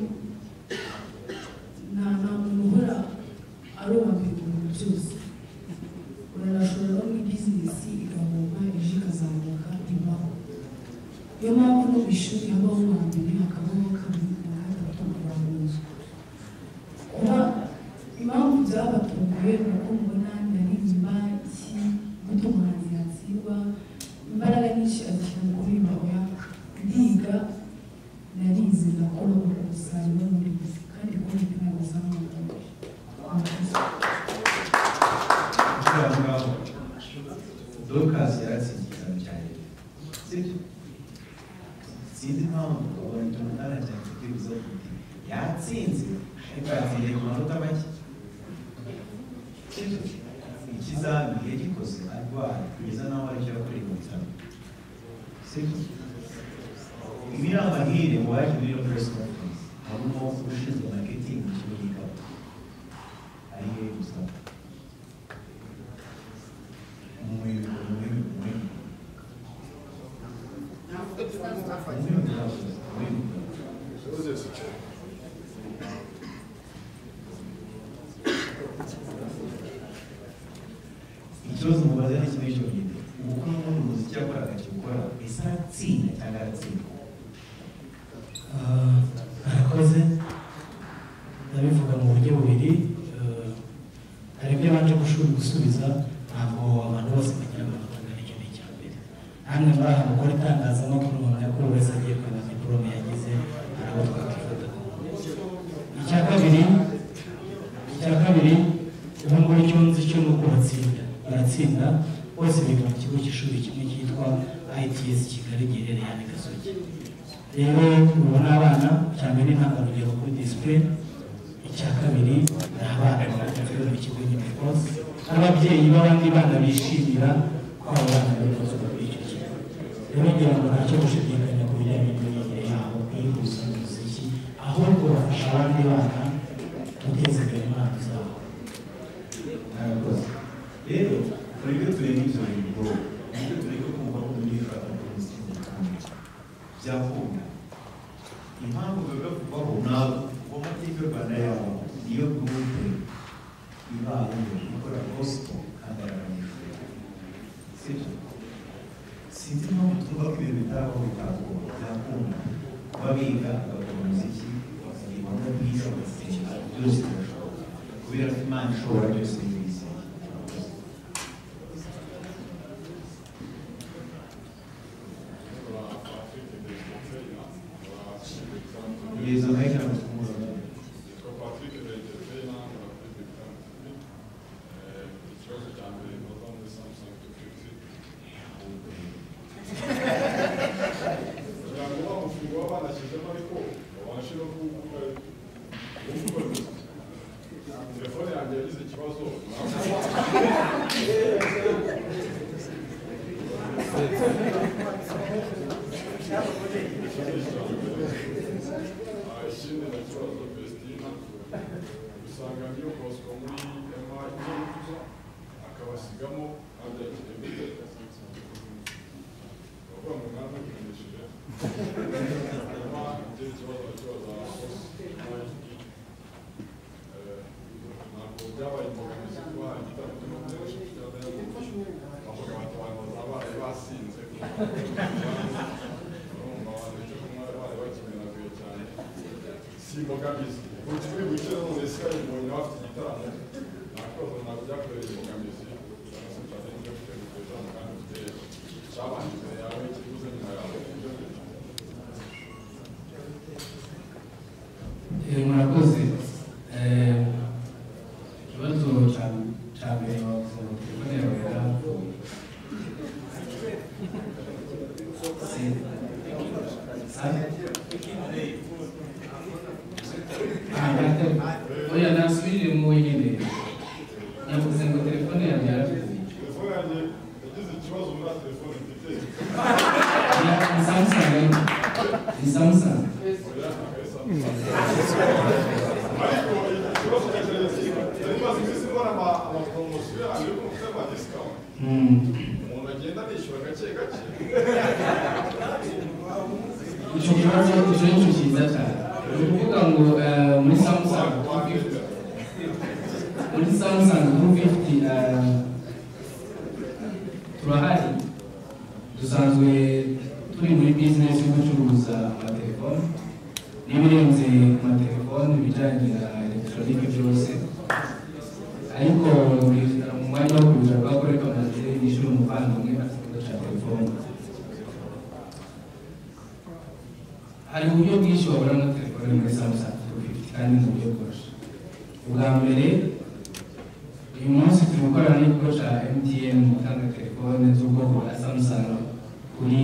nta muntu uhora ari uwa mbere mu bintu byose uranashobora no muri bizinesi igahomba ejo ikazamuka ibaho niyo mpamvu no mu ishuri habaho uwa mbere hakabaho kabiri na gatatu kubanza kuba impamvu byabatunguye ni uko mubona naririmba iki muto umuhanzi yatsirwa imbaraga nyinshi azishyira mu kuririmba oya ndiga narize nakora umusaruro muri bisi kandi kubona ntabwo uzamura Dorcas yaratsinze cyane sibyo sinzi impamvu abantu tumunara cyane kwibuza kuti yatsinze ariko yatsinze ku manota make ikizami yagikoze arwaye kugeza naho aricyo yakoreye mu bitaro sibyo ibiranga nk'iri mu baje muri press conference harimo ushinzwe marketing mu kigo cy'ikawa ariyo gusa ikibazo mubaza ni kimwe cyonyine umukuru w'umuntu umuziki yakoraga akikora ese aratsinda cyangwa aratsindwa arakoze ndabivuga mu buryo bubiri hari ibyo abanje gusubiza ntabwo abantu bose bagira amanota angana icyo ni icya mbere namwe muri aha mukora itangazamakuru umuntu yakora wese agiye kureba diporome yagize hari abo twakifata icya kabiri ubu ngubu icyo nzi cyo ni uko baratsinda bose biga mu kigo cy'ishuri kimwe cyitwa ITS Kigali giherereye hano i Gasogi rero ubona abana icya mbere ni intangarugero kuri display icya kabiri ni abana bakunzwe mu kigo nyine rwose n'ababyeyi b'abandi bana bishimira ko abo bana bikozwe muri icyo kigo rero ngira ngo ntacyo gushidikanya ku bijyanye n'imyigire yabo kwihuza mu muziki ahubwo bafasha abandi bana guteza imbere impano zabo rero tureke turebe ibyo bintu nibyo tureke kumva ko turifata ku muziki byakunda impamvu biba kuvaho ntabwo mu mateka y'u Rwanda yabo iyo gurupe ibaye ikora gospel kandi arabanyeshuri sibyo sinzi impamvu tuvuga ko ibintu bitabaho bitakora byakunda kuba biga bagakora umuziki bakaririmba no bwiza bagasenga byose birashoboka kubera ko Imana ishobora byose n'ibisi izo ntege telefone yanjye yagize ikibazo ikindi na kibazo Festina usanga niyo Bosco muri ema ikibazo akabasigamo abyakiriye bavuga ngo ntabwo kumenyesheje ema igera ikibazo ntabwo byabaye imbogamizi kuba hari igitabo cyo gukoresha bavuga bati abantu bazaba basinze si imbogamizi ubutumwa bw'icyo none sikaye mbonye bafite igitaramo nakoze ntabwo byakoreye imbogamizi cyangwa se cyane n'ibyo kugerageza mu kandi ufite cyabanje imbere yawe kiguze nyuma yawe murakoze ikibazo cya mbere wavuze ngo telefone yawe yarapfuye oya nasubirire mu wenyine yavuze ngo telefone yanjye yarapfuye telefone yanjye yagize ikibazo muri telefone mfite ni Samsung ni Samsung ariko ikibazo cyageretse yari maze iminsi mbona amapromosiyo yanjye yo kumufite ama discount umuntu agenda anishyura gake gake icyo kibazo icyo ni cyo cyiza cyane ni ukuvuga ngo muri Samsung 250 turahari dusanzwe turi muri bizinesi yo gucuruza amatelefone n'ibirenze ku matelefone ibijyanye na elegitoronike byose, ariko mu mwanya wo kuja rwakoreka amaze nishyura umuvandimwe afite ikibazo cya telefone. Hari uburyo bwinshi wabona na telefone muri Samsung 250 kandi mu buryo bworoshye. Ubwa mbere uyu munsi turi gukorana n'ikigo cya MTN mu gutanga telefone z'ubwoko bwa Samsung kuri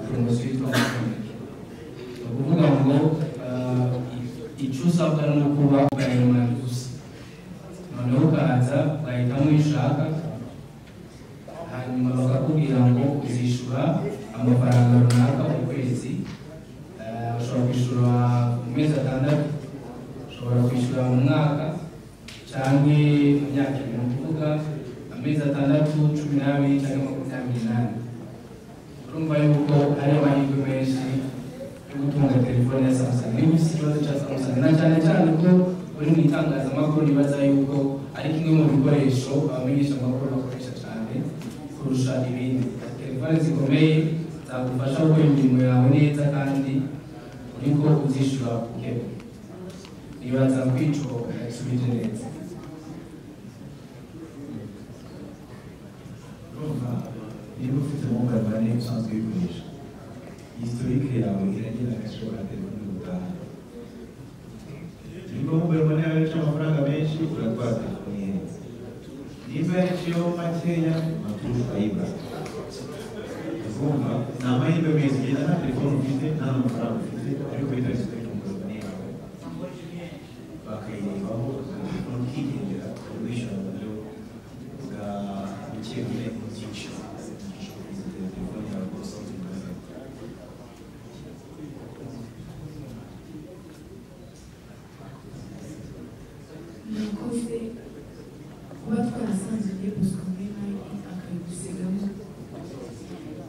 poromosiyo yitwa Makomeke. Ni ukuvuga ngo icyo usabwa ni ukuba ugahemana gusa, noneho ukaza ugahitamo iyo ushaka, hanyuma bakakubwira ngo uzishyura amafaranga runaka mu kwezi. Ushobora kwishyura mu mezi atandatu, ushobora kwishyura mu mwaka cyangwa mu myaka ibiri, ni ukuvuga amezi atandatu, 12 cyangwa 28. Urumva yuko hari amahirwe menshi yo gutunga telefone ya Samsung. Niba ufite ikibazo cya Samsung, na cyane cyane ko uri mu itangazamakuru, nibaza yuko ari kimwe mu bikoresho abamenyesha amakuru bakoresha cyane kurusha ibindi. Telefone zikomeye zagufasha gukora imirimo yawe neza kandi uriko uzishyura ukeba. Nibaza kwico yasubije neza. niba ufite umwuka bane usanzwe wikoresha, historike yawe iragira agaciro ka telefone gutaha. Niba mobile money yawe yaciye amafaranga menshi, uratwara telefone ihenze. Niba yaciyeho makeya, amakuru ukayibura. Urumva ni amahirwe meza ugenda nta telefone ufite, nta n'amafaranga ufite, ariko bitari historike mobile money yawe bakayirebaho, telefone ukigendera wishyura mu buryo bwa bukeye mu byiciro. Murakoze kuba twarasanze ugiye guswa muri Nike akabigusigamo.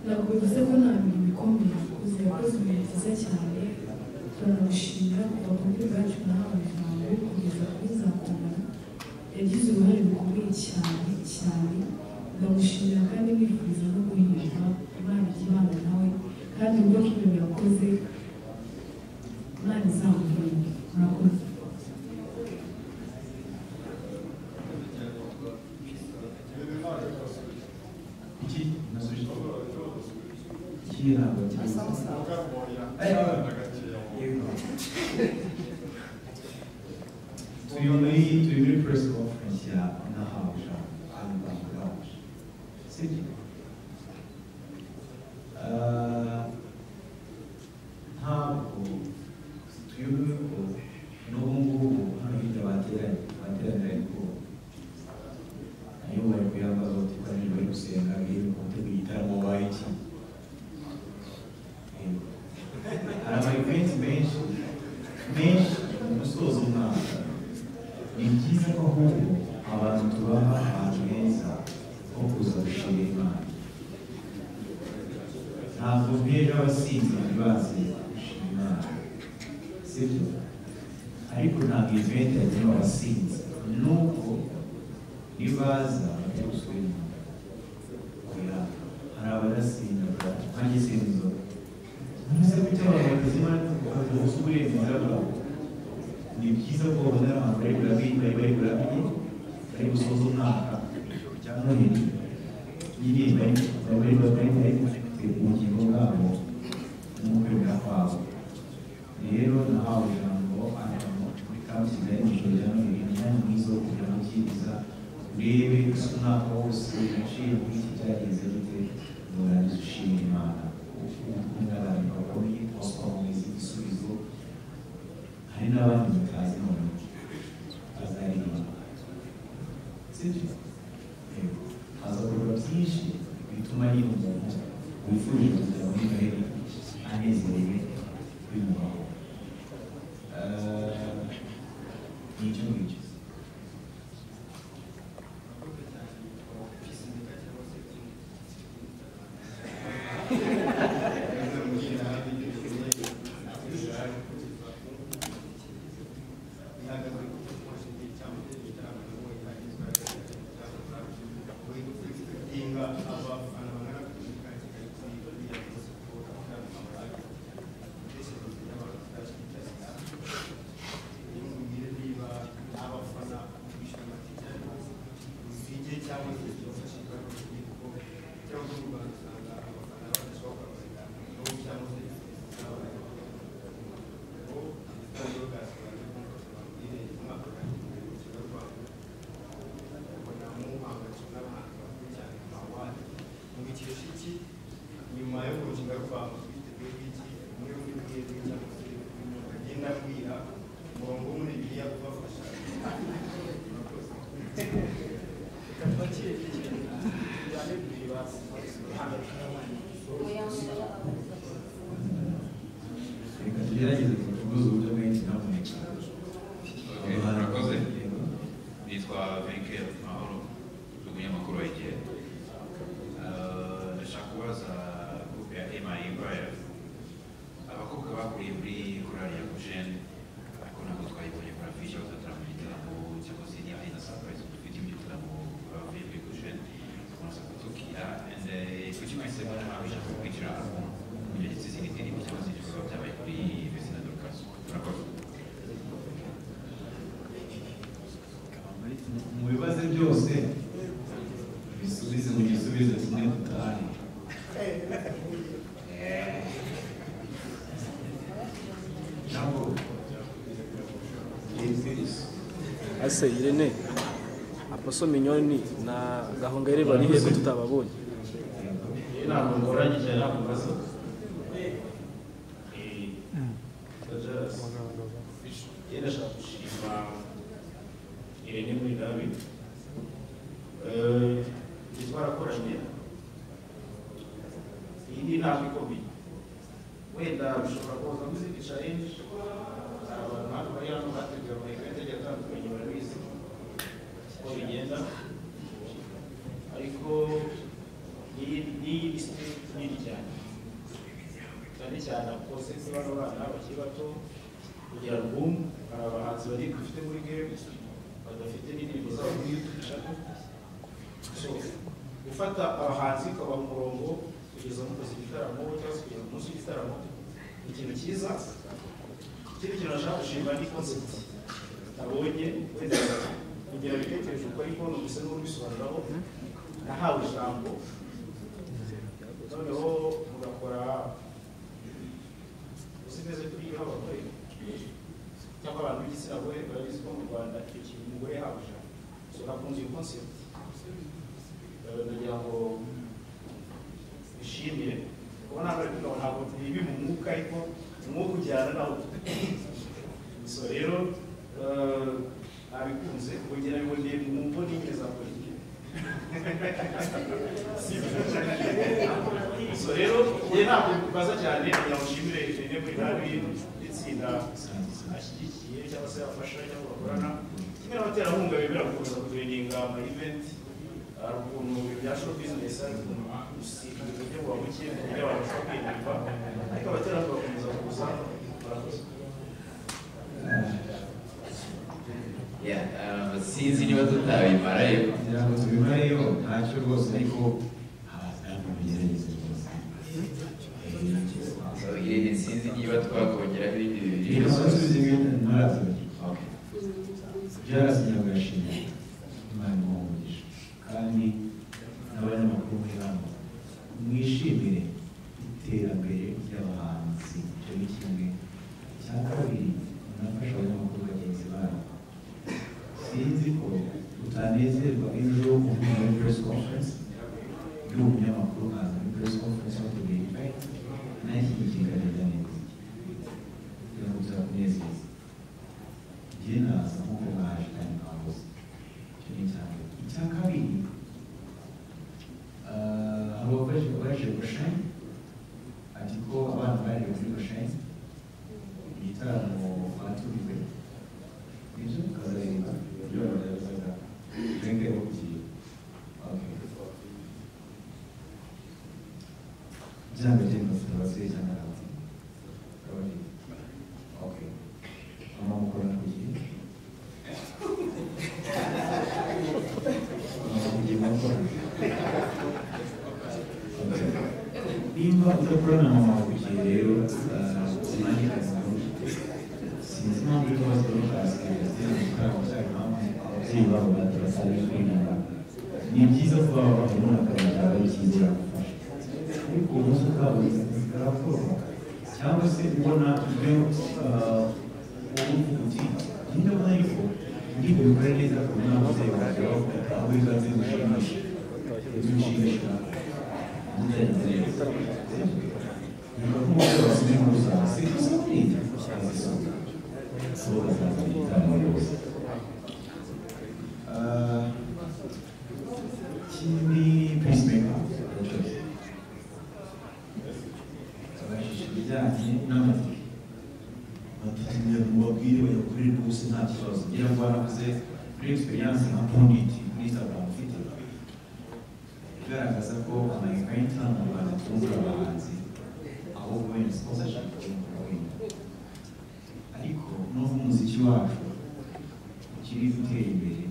Ntabwo bivuze ko nta bintu bikomeye yakoze, yakoze ibintu byiza cyane. Turamushimira kuva ku buryo bwacu nahawe ijambo kugeza kuri Nzakubona. Yagize uruhare rukomeye cyane cyane. Ndamushimira kandi mwifuriza no guhirwa, Imana ijya ibana nawe, kandi ubwo ibintu yakoze Imana izamuhirwe. Murakoze. turi muri press conference ya nahawe ijambo Alibaba Lounge, sibyo? Ntabwo tuyobewe ko n'ubu ngubu hano hirya bateraniye ko niyo bari kuyambaza bati kandi bari gusenga biri ku gutegura igitaramo baye iki. Hari ama-events menshi mu musozo w'umwaka. Ni byiza ko ahubwo abantu tubaha ahantu heza ho kuza gushimira Imana. Ntabwo mbere abasinzi ntibazi gushima Imana, sibyo? Ariko ntabwo event yagenewe abasinzi, nuko nibaza bajya gusura Imana. Oya, hari abadasinda nkanjye sinzi inzoga. Ntuze gutera abayobozi bakavuga uburenganzira bwabo. Ni byiza ko babonera abantu bari buramenye, bari gusoza umwaka cyangwa Noheli, nyine bari bafite ubugingo bwabo n'ukwemera kwabo. Rero nahawe ijambo muri kampi Kigali mu ijoro rya Noheli, imyanya mwiza wo kujya mubwiriza, urebe gusa umwaka wose yaciye muri iki cyageze gute, nurangiza ushimira Imana. Umwanya bakomeye twasomeza igisubizo. Hari n'abandi mutazi noneho bazaririmba, sibyo? Hazakorwa byinshi bituma niba umuntu wifurije kujya muri Noheli anezerewe bimubaho. Ni icyo ngicyo. tugerageze tuvuze uburyo bwinshi ntaboneka. Murakoze. Nitwa Venkel Mahoro, umunyamakuru wa IGN. Ndashaka kubaza groupe ya MI Empire. Abakobwa bakuriye muri korali ya Goshen, ariko ntabwo twayibonye kuri afishe bazatarama igitaramo cyangwa se niba ari na surprise dufite igitaramo bavuye muri Goshen. Murasaba kutubwira, kuki mwese mwabishaka kwinjira mu gihe cy'izindi ndirimbo cyangwa se ibikorwa byabaye kuri Vesina Dorcas. Murakoze. Mu bibazo byose bisubize mu gisubizo kimwe dutari. Ase Irene Aposo Mignoni na Gahongayire bari heza tutababonye. Ntabwo ngoranye cyane ntabwo mbaza. Yenda shaka gushima Irene muri David. Twarakoranye. Iyi ni intambwe ikomeye. Wenda bishobora kuza muri challenge. Abantu hano bari hano bateguye amakarita agiye atandukanye barabizi uko bigenda. Ariko iyi lisite nini cyane. Cyane cyane kose bano bana bakiri bato kugira album hari abahanzi bari dufite muri game badafite n'indirimbo zabo muri YouTube channel. So gufata abahanzi ukabaha umurongo kugeza mukoze igitaramo cyangwa se kugeza umunsi w'igitaramo ikintu cyiza. Ikindi kintu nashaka gushima ni concept nabonye wenda kugira bitekereje uko ariko n'ubuse n'ubisobanuraho nahawe ijambo noneho mugakora usimeze kuri abagore cyangwa abantu b'igitsina gore barabizi ko mu Rwanda icyo kintu umugore yahawe ijambo. So nakunze iyo concept ndagira ngo bishimire kubona ntabwo turibi mu mwuka ariko umwuka ujyana nawo. So rero nabikunze kongera biboneye mu mboni nke za politiki. So rero njye ntabwo kubaza cyane kugira ngo nshimire Irene muri nabi n'itsinda ashyigikiye cyangwa se afasha cyangwa bakorana kimwe n'abaterankunga bemera gukomeza kutureninga ama event. Hari ukuntu bya show business ari gusiga uburyo buba buke mu buryo abantu bashobora kwinjirwa ariko abaterankunga bakomeza kuza barakoze. Sinzi niba tutabimarayo kugira ngo tubimareyo ntacyo rwose ariko ntabwo bigerageze rwose. Irene sinzi niba twakongeraho ibindi bibiri. Ibisubizo bimwe ntarazo. Byarasinyaga yashimye Imana imuhumugisha kandi n'abanyamakuru muri hano mwishimire iterambere ry'abahanzi. Icyo ni kimwe. Icya kabiri munafasha abanyamakuru bagenzi banyu. Sinzi ko utanezerwa ejo uvuye muri press conference uri umunyamakuru ukaza muri press conference watubwira event nashyigikiye neza kugira ngo bizakunezeze. Njye naza nk'uko mwaje kandi mwahoze. Icyo ni icya mbere. Icya kabiri hari uwaje Goshen ati ko abana bari muri Goshen igitaramo baturiwe ibyo ukazareba ibyo barazaga Venkel wo kugiye. Byanga genda turabaze cyane ati okay mama mukora kugiye nimba udakorana na mama kugiye rero umwanya sinzi impamvu yuko bazidorokasi igitaramo cyayo mpamvu ababyeyi babo batarasabye kwinjira. Ni byiza kuba babona akabagira icyizere gufasha ariko umunsi ukaba zikarakorwa cyangwa se ubona ibyo uvuga uti njye mbona ariko ndiho bikora neza ku buryo ababyeyi bageraho aho bigaze gushimisha ibishimisha bitagenze neza. Niba nk'umubyeyi wasigaye mu buzima si gusa kwiga akazisohoka sohoka zaza igitaramo yose. Ikindi peacemaker abajije ibijyanye n'amatike batinya mubabwire bayakorere rwose nta kibazo ngira ngo baravuze muri experience nka pundit kuri Instagram ufite igaragaza ko ama-event mu Rwanda twumva abahanzi ahubwo wenda sponsorship ariko n'ubwo umuziki wacu ukiri gutera imbere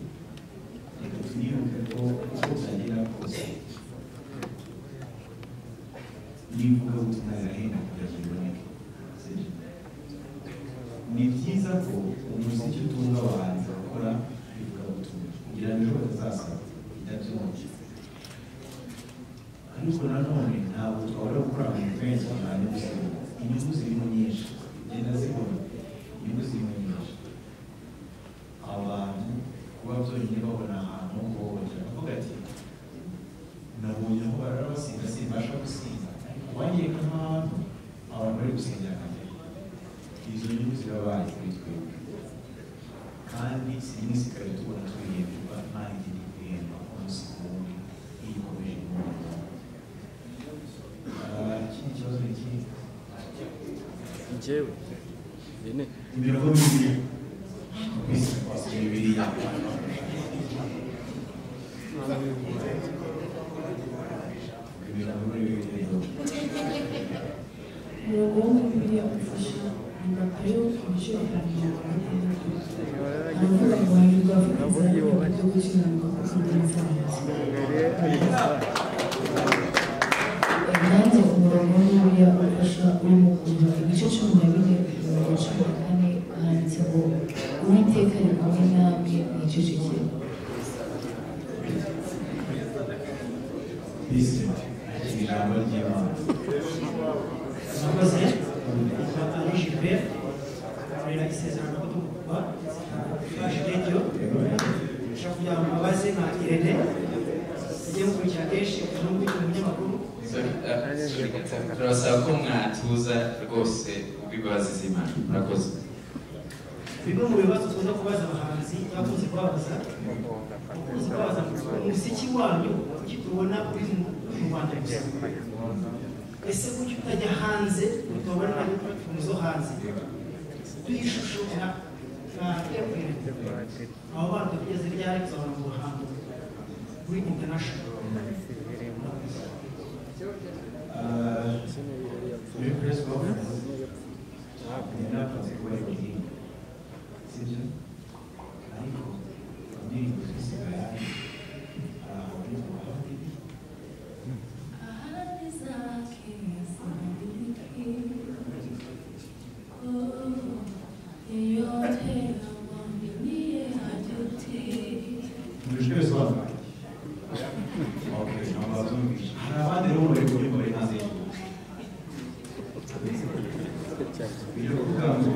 reka tunibuke ko uko byagera kose n'ivugabutumwa rirahenda kugira ngo riboneke ni byiza ko umuziki utunga abahanzi bakora ivugabutumwa kugira ngo ejo batazasaba idabyumva ariko nanone ntabwo twabura gukora ama-event cyane gusa inyungu zirimo nyinshi genda zibona inyungu zirimo nyinshi abantu kuba byonyine babona ahantu ho kuhohotera bavuga ati nabonye aho barara basinda simbasha gusinda wanyereka nk'ahantu abantu bari gusengera kagera izo nyungu zirabaye kuri twebwe kandi si rimwe sikare tubona twihemberwa nta n'ikindi guhemba umunsi ku wundi iyo ikomeje kumenya ikindi kibazo ni iki njyewe Rene imirongo mibiri bibiriya umurongo wo muri Bibiliya ufasha Matayo ibice bitanu aravuga ngo hahirwa abafite inzara byo gukiranuka kuko nanjye umurongo wo muri Bibiliya ufasha uri mu kuva ibice 14 mirongo 14 handitse ngo Uwiteka ari kumwe namwe mwicecekere. ijambo ry'Imana Mwakoze ari Gilbert akorera isezerano ko tugomba twaje radiyo ushaka kugira ngo mubaze nka Irene tujye gukurikira kenshi n'ubwo umunyamakuru turasaba ko mwatuza rwose ubibaza izimana murakoze bimwe mu bibazo tuza kubaza abahanzi bakunze kubabaza umuziki wanyu kuki tubona uri mu Rwanda gusa ese kuki utajya hanze utobona mu zo hanze tuyishusho na abo bantu kugeza ryari kuzabona mu ruhando kuri international muri press conference ninakoze kuba igihinga sibyo ariko indirimbo zisigaye hari ahantu hari abandi rero bari kuririmba bari hanze y'igihugu biri kuvuga ngo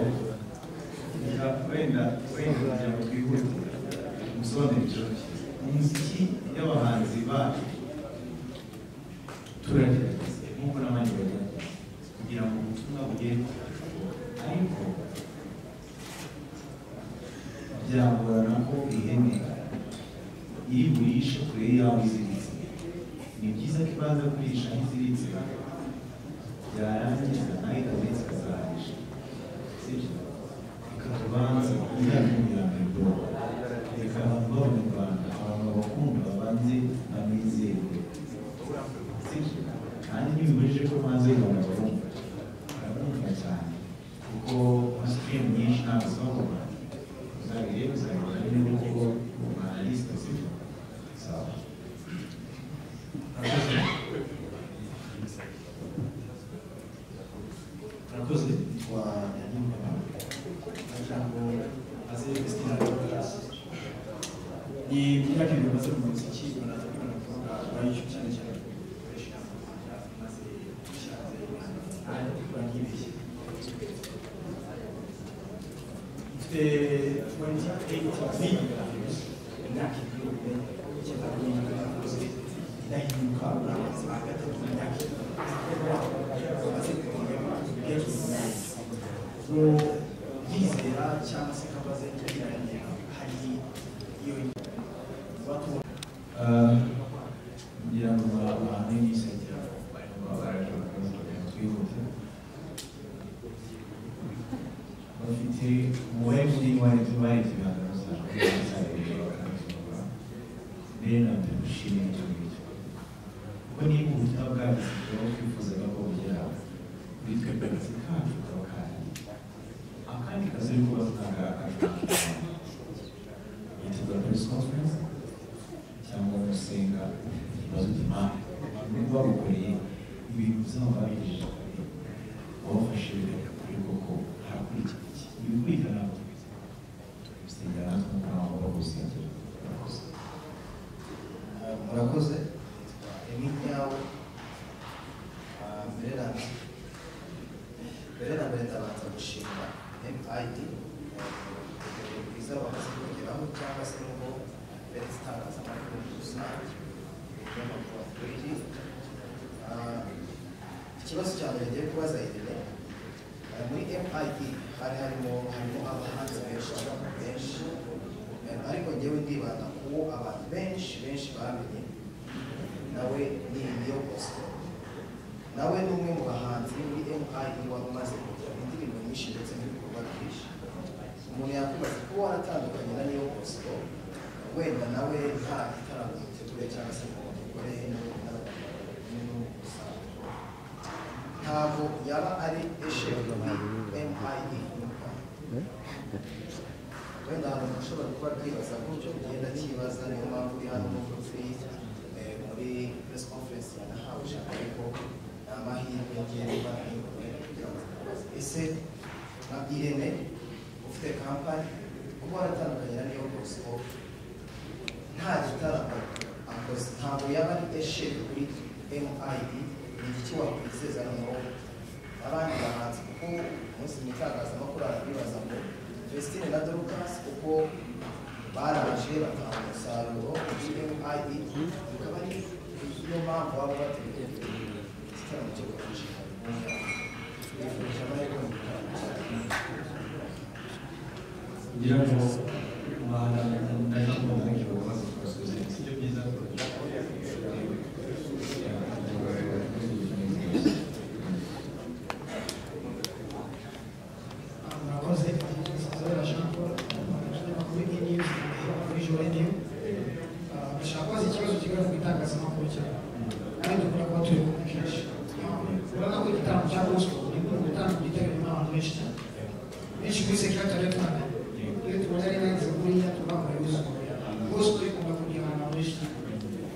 wenda kugira ngo twihute umusobanuro byoroshye umuziki y'abahanzi bacu turagerageza nk'uko n'abandi bagerageza kugira ngo ubutumwa bugere ariko byagorana ko ihene iri burishe kure yaho iziritse ni byiza ko ibanza kurisha aho iziritse byarangiza nayo ikaziritse ikazarisha sibyo ikatubanza imyaka mirongo itatu reka abantu b'abanyarwanda abantu babakunda babanze banezerwe sibyo kandi ntibibujije ko hanze y'u Rwanda barumva cyane kuko amasitirimu nyinshi ntabwo ziba mu Rwanda uzabirebe uzabirebe niba kuko mu Rwanda lisite sibyo sawa murakoze twa nyamara ijambo aze Christina ni imyaka ibiri maze mu muziki banaza kubona kuvuga bayishyura cyane cyane gukoresha amahanga maze gushyiraho imana bangibeshye ifite 28 videos imyaka ibiri icyenda kuri yakoze idahinduka ubuzima hagati y'imyaka ibiri yizera cyangwa se kabaze tugeranye hari iyo ngira ngo abantu n'isengero barimo baraje twihute bafite umubare munini w'abantu bihagaze rero nabyo dushimira icyo ngicyo kuko niba ubutumwa bwanditse aho twifuzaga ko bugera kuri twebwe akazi kacu kaba karangiye akandi kazi ari kuba tutanga akazi yitegura press conference cyangwa gusenga ikibazo cy'imana niba bagukoreye ibintu bizaba babigejeje kure wabafashe kuri koko harakurikira iki ibikurikirana bisengera natwe nk'aho bagusengera murakoze iminyawo mbere na mbere ndabanza gushimira MID bwiza bamaze kugeraho cyangwa se n'ubwo mbere itangazamakuru muri rusange ibinyamakuru aturiki ikibazo cya mbere ngiye kubaza Irene muri MID harimo abahanzi benshi ariko ngewe ndibanda kuwo abantu benshi bamenye nawe ni Niyo Bosco nawe ni umwe mu bahanzi muri MID wari umaze kugira indirimbo nyinshi ndetse n'ibikorwa byinshi umuntu yakwibaza ko waratandukanye na Niyo Bosco wenda nawe nta gitaramo giteguye cyangwa se ngo mugore ntabwo yaba ari esheri muri MID wenda hari umuntu ushobora kuba byibaza gutyo ugenda cyibaza niyo mpamvu uri hano muri press conference yanahawe ijambo ariko ni amahirwe ngenda kugira ngo ese nka Irene ufite kampani kuba waratandukanye na Niyo Bosco nta gitaramo akoze ntabwo yaba ari esheri kuri MID ni iki wakwizeza noneho abandi bahanzi kuko umunsi mu itangazamakuru arabibaza ngo Vestine na Dorcas kuko baraje batanga umusaruro kuri MID bikaba ari iyo mpamvu waba bateguye igitaramo cyo gukoresha bifurije amahirwe mu gitaramo kugira ngo umwana naje kumva nk'icyo bakoze twasubize sibyo byiza murakoze ndashaka kubaza ikibazo kigaruka ku itangazamakuru cyane kandi dukora kuba turi kumwe kenshi urabona ko igitaramo cya gospel ni bimwe mu bitaramo byitabiriwe n'abantu benshi cyane benshi kuri sekirata y'Imana iyo tubona ari nanjye buriya tubakora ibibazo gospel ikunda kugira abantu benshi cyane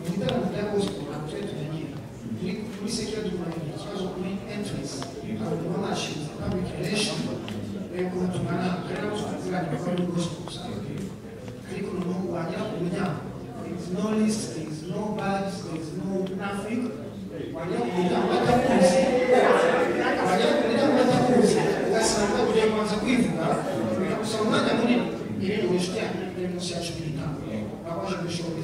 mu gitaramo cya gospel ntabwo turi tumenyera muri sekirata y'Imana ni ikibazo kuri entrance abantu bamashinze public relation rero tungana hari n'abo tukavuganira ko ari gospel gusa ariko noneho wagera ku muryango there is no list, there is no badge, there is no nothing wagera ku muryango batakuzi ugasanga ugiye kubanza kwivuga bikagusaba umwanya munini irene w'inshuti yanjye iri munsi ya 15 babaje gushobora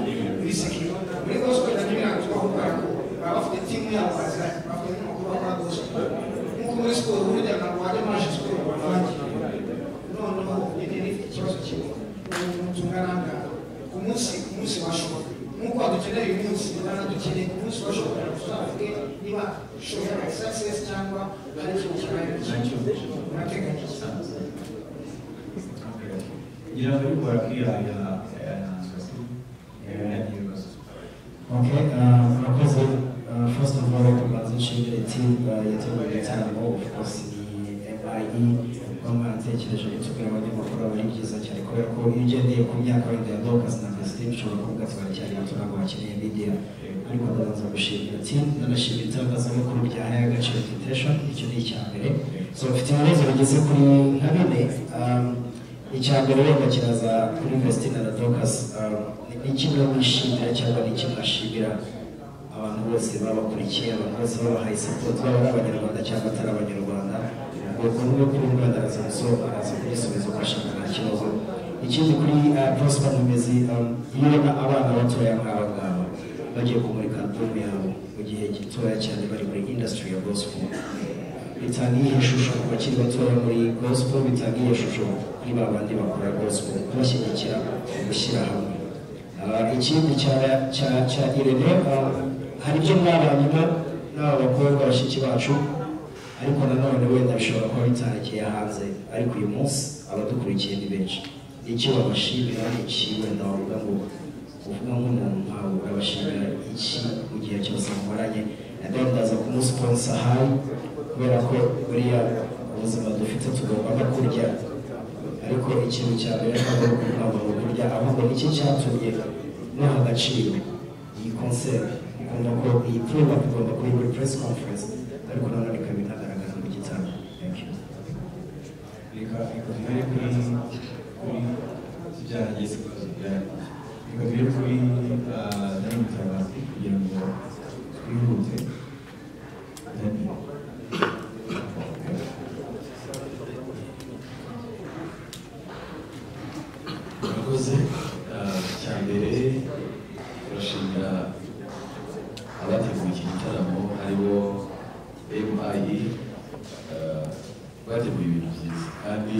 muri gospel ndagira twavuga ko bafite timu yabo bafite n'amakuru bakora gospel nk'uko muri siporo burya ntabwo wajya muri siporo bavangiye noneho ni ikibazo kimwe tungaranga ku munsi washoboka nk'uko dukeneye uyu munsi niba dukeneye ku munsi washoboka tuzavuge niba ushobora ari success cyangwa hari ikintu kibaye murateganya ngira ngo ariko barakwirangira Okay, first of all, tubanzishimire team yateguye igitaramo of course ni MID bamwatekereje gutubwira abanyamakuru bari byiza cyane kubera ko iyo ugendeye ku myaka wenda ya Dorcas na Vestine ushobora kuvuga ati baracyari bato ntabwo bakeneye media ariko ndabanza gushimira team nanashimira itangazamakuru ryahaye agaciro invitation icyo ni icya mbere so bafite ibibazo bigeze kuri nka bine icya mbere wenda kiraza kuri Vestine na Dorcas ni kimwe mwishimira cyangwa ni kimwe mwashimira abantu bose babakurikiye abantu bose babahaye support baba ari abanyarwanda cyangwa atari abanyarwanda ubwo n'ubwo kuri Rwanda araza kubisubiza uko ashaka nta kibazo ikindi kuri Prosper Numezi iyo ubona abana batoya nk'aba ngaba bagiye kumurika album yabo mu gihe gitoya cyane bari muri industry ya gospel bitanga iyi shusho ku bakiri batoya muri gospel bitanga iyi shusho kuri ba bandi bakora gospel kubashyigikira gushyira hamwe ikindi cya Irene hari ibyo mwabanye n'aba bakobwa bashiki bacu ariko nanone wenda bishobora kuba bitarekeye hanze ariko uyu munsi abadukurikiye ni benshi icyo babashimira ni iki wenda wavuga ngo uvuga nk'umuntu nkawe urabashimira iki mu gihe cyose mumaranye and ndaza kumusponsa hari kubera ko buriya ubuzima dufite tugomba no kurya ariko ikintu cya mbere ntabwo ari ukuvuga ngo kurya ahubwo nicyo cyatumye muha agaciro iyi concert igomba ko iyi program igomba kuba muri press conference ariko nanone ikaba inagaragara mu gitaramo. Thank you. reka tugere kuri ibyarangiza ibibazo byari reka tugere kuri Dani Mutabazi kugira ngo twihute. murakoze. Icya mbere turashimira abateguye iki gitaramo aribo MI bateguye ibintu byiza kandi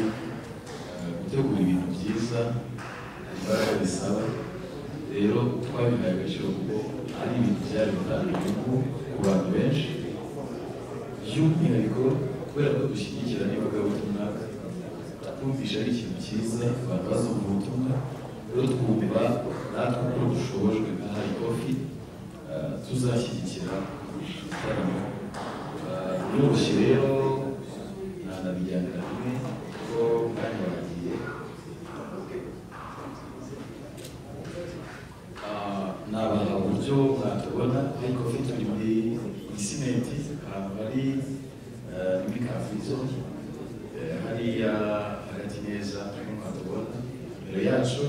gutegura ibintu byiza imbaraga bisaba rero twabihaye agaciro kuko ari ibintu byari gutanga inyungu ku bantu benshi by'umwihariko kubera ko dushyigikira n'ivugabutumwa twumvisha ari ikintu cyiza abantu bazumva ubutumwa rero twumva natwe ko dushobojwe nka hari kofi tuzashyigikira igitaramo biroroshye rero ntanabijyanira hamwe kuko umwanya waragiye nabaha uburyo mwatubona ariko turi muri simenti ahantu hari muri kafizo hariya hagati neza turimo mwatubona imbere yacu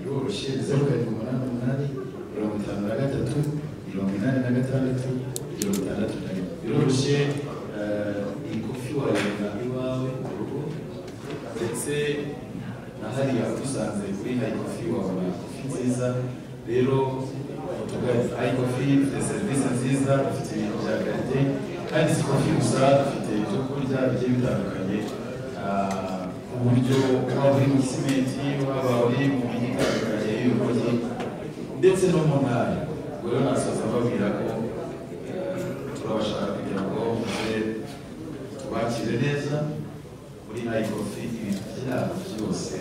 iroroshye 07835386 biroroshye iyi kofi wayibona iwawe mu rugo ndetse na hariya dusanze kuri hayi kofi wabona kofi nziza rero hayi kofi ifite serivisi nziza ifite ibintu bya karite kandi si kofi gusa ifite ibyo kurya bigiye bitandukanye ku buryo waba uri mu simenti waba uri mu mijyi itandukanye y'urugogi ndetse no mu ntara ubwo rero nasoza mbabwira ko turabashaka kugira ngo muze tubakire neza muri hayi kofi ibintu byabo byose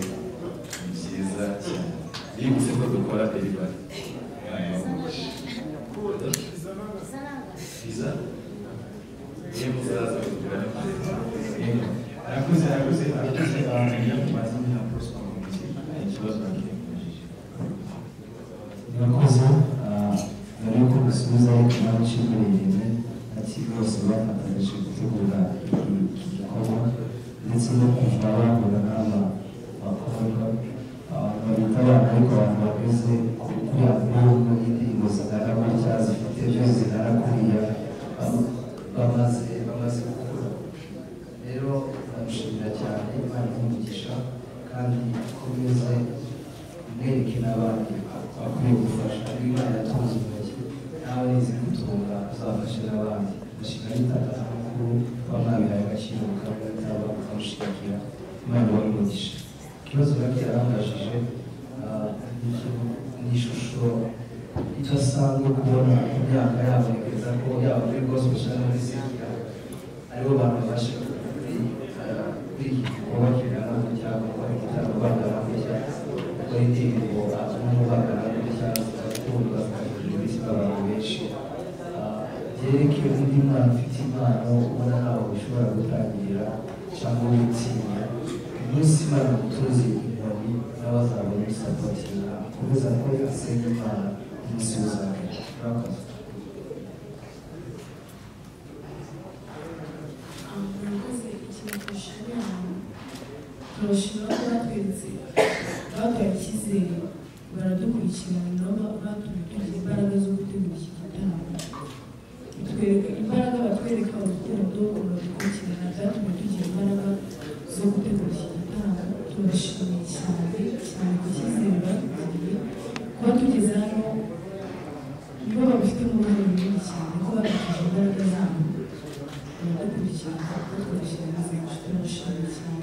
ni byiza cyane bibutse ko dukora delivery biza niyo muzaza kugura arakuze amazina ya prosper community ikibazo bagiye kubajije murakoze mbere yuko dusubiza ikibazo cy'umurenge ati bose bafatanyije gutegura iki gikorwa ndetse no kuva bahura n'aba bakobwa babita abana ariko abantu bageze kuri album y'indirimbo zingana gutya zifite byose zingana kuriya bamaze gukura rero ndamushimira cyane Imana imugisha kandi ikomeze imwereke n'abandi bakwiye gufasha Imana yatunze intoki nawe nizi gutunga uzafashe n'abandi gushika n'itangazamakuru bamwabihaye agaciro bakabitaba bakamushigikira Imana imugisha. Ikibazo nabyo yarambajije ni ishusho idasanzwe kubona imyaka yabo ntekereza ko yaba muri gospel cyangwa muri secular aribo bantu babasha kuri iki gikorwa kingana gutya gukora igitaramo bangana gutya gukora indirimbo n'ubu bangana gutya zigakundwa zikagirira ibisi bw'abantu benshi byereke undi mwana ufite impano ubona ntaho bishobora gutangirira cyangwa witsinda umunsi Imana gutuza inkoni n'abazabona isapotinga akomeza ko asenga Imana umunsi uzagera. Murakoze. murakoze ikintu dushimira turashimira ko batweretse baduhaye icyizere baradukurikirana nabo batumye tugira imbaraga zo gutegura iki gitaramo bitwereka imbaraga batwereka urukundo baradukurikirana byatumye tugira imbaraga zo gutegura iki gitaramo turashimiye cyane cyane ku cyizere batugiriye kuba tugeze hano nibo babifitemo uruhare runini cyane ko badukije imbaraga zabo baradukurikirana batworoshye maze turabashimiye cyane